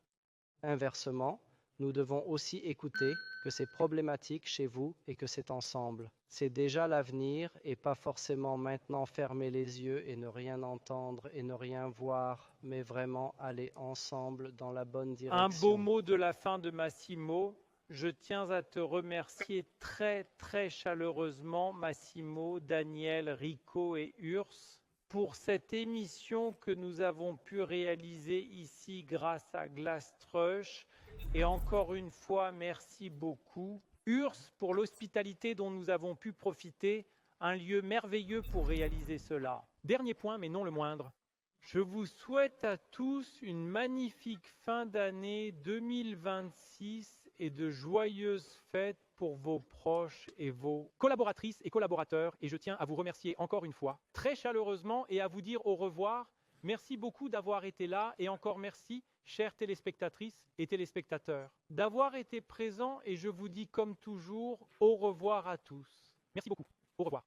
Inversement, nous devons aussi écouter que c'est problématique chez vous et que c'est ensemble. C'est déjà l'avenir et pas forcément maintenant fermer les yeux et ne rien entendre et ne rien voir, mais vraiment aller ensemble dans la bonne direction. Un beau mot de la fin de Massimo. Je tiens à te remercier très très chaleureusement, Massimo, Daniel, Rico et Urs, pour cette émission que nous avons pu réaliser ici grâce à Glastrush. Et encore une fois, merci beaucoup. Urs, pour l'hospitalité dont nous avons pu profiter, un lieu merveilleux pour réaliser cela. Dernier point, mais non le moindre. Je vous souhaite à tous une magnifique fin d'année 2026 et de joyeuses fêtes pour vos proches et vos collaboratrices et collaborateurs, et je tiens à vous remercier encore une fois, très chaleureusement, et à vous dire au revoir. Merci beaucoup d'avoir été là, et encore merci, chères téléspectatrices et téléspectateurs, d'avoir été présents, et je vous dis comme toujours, au revoir à tous. Merci beaucoup. Au revoir.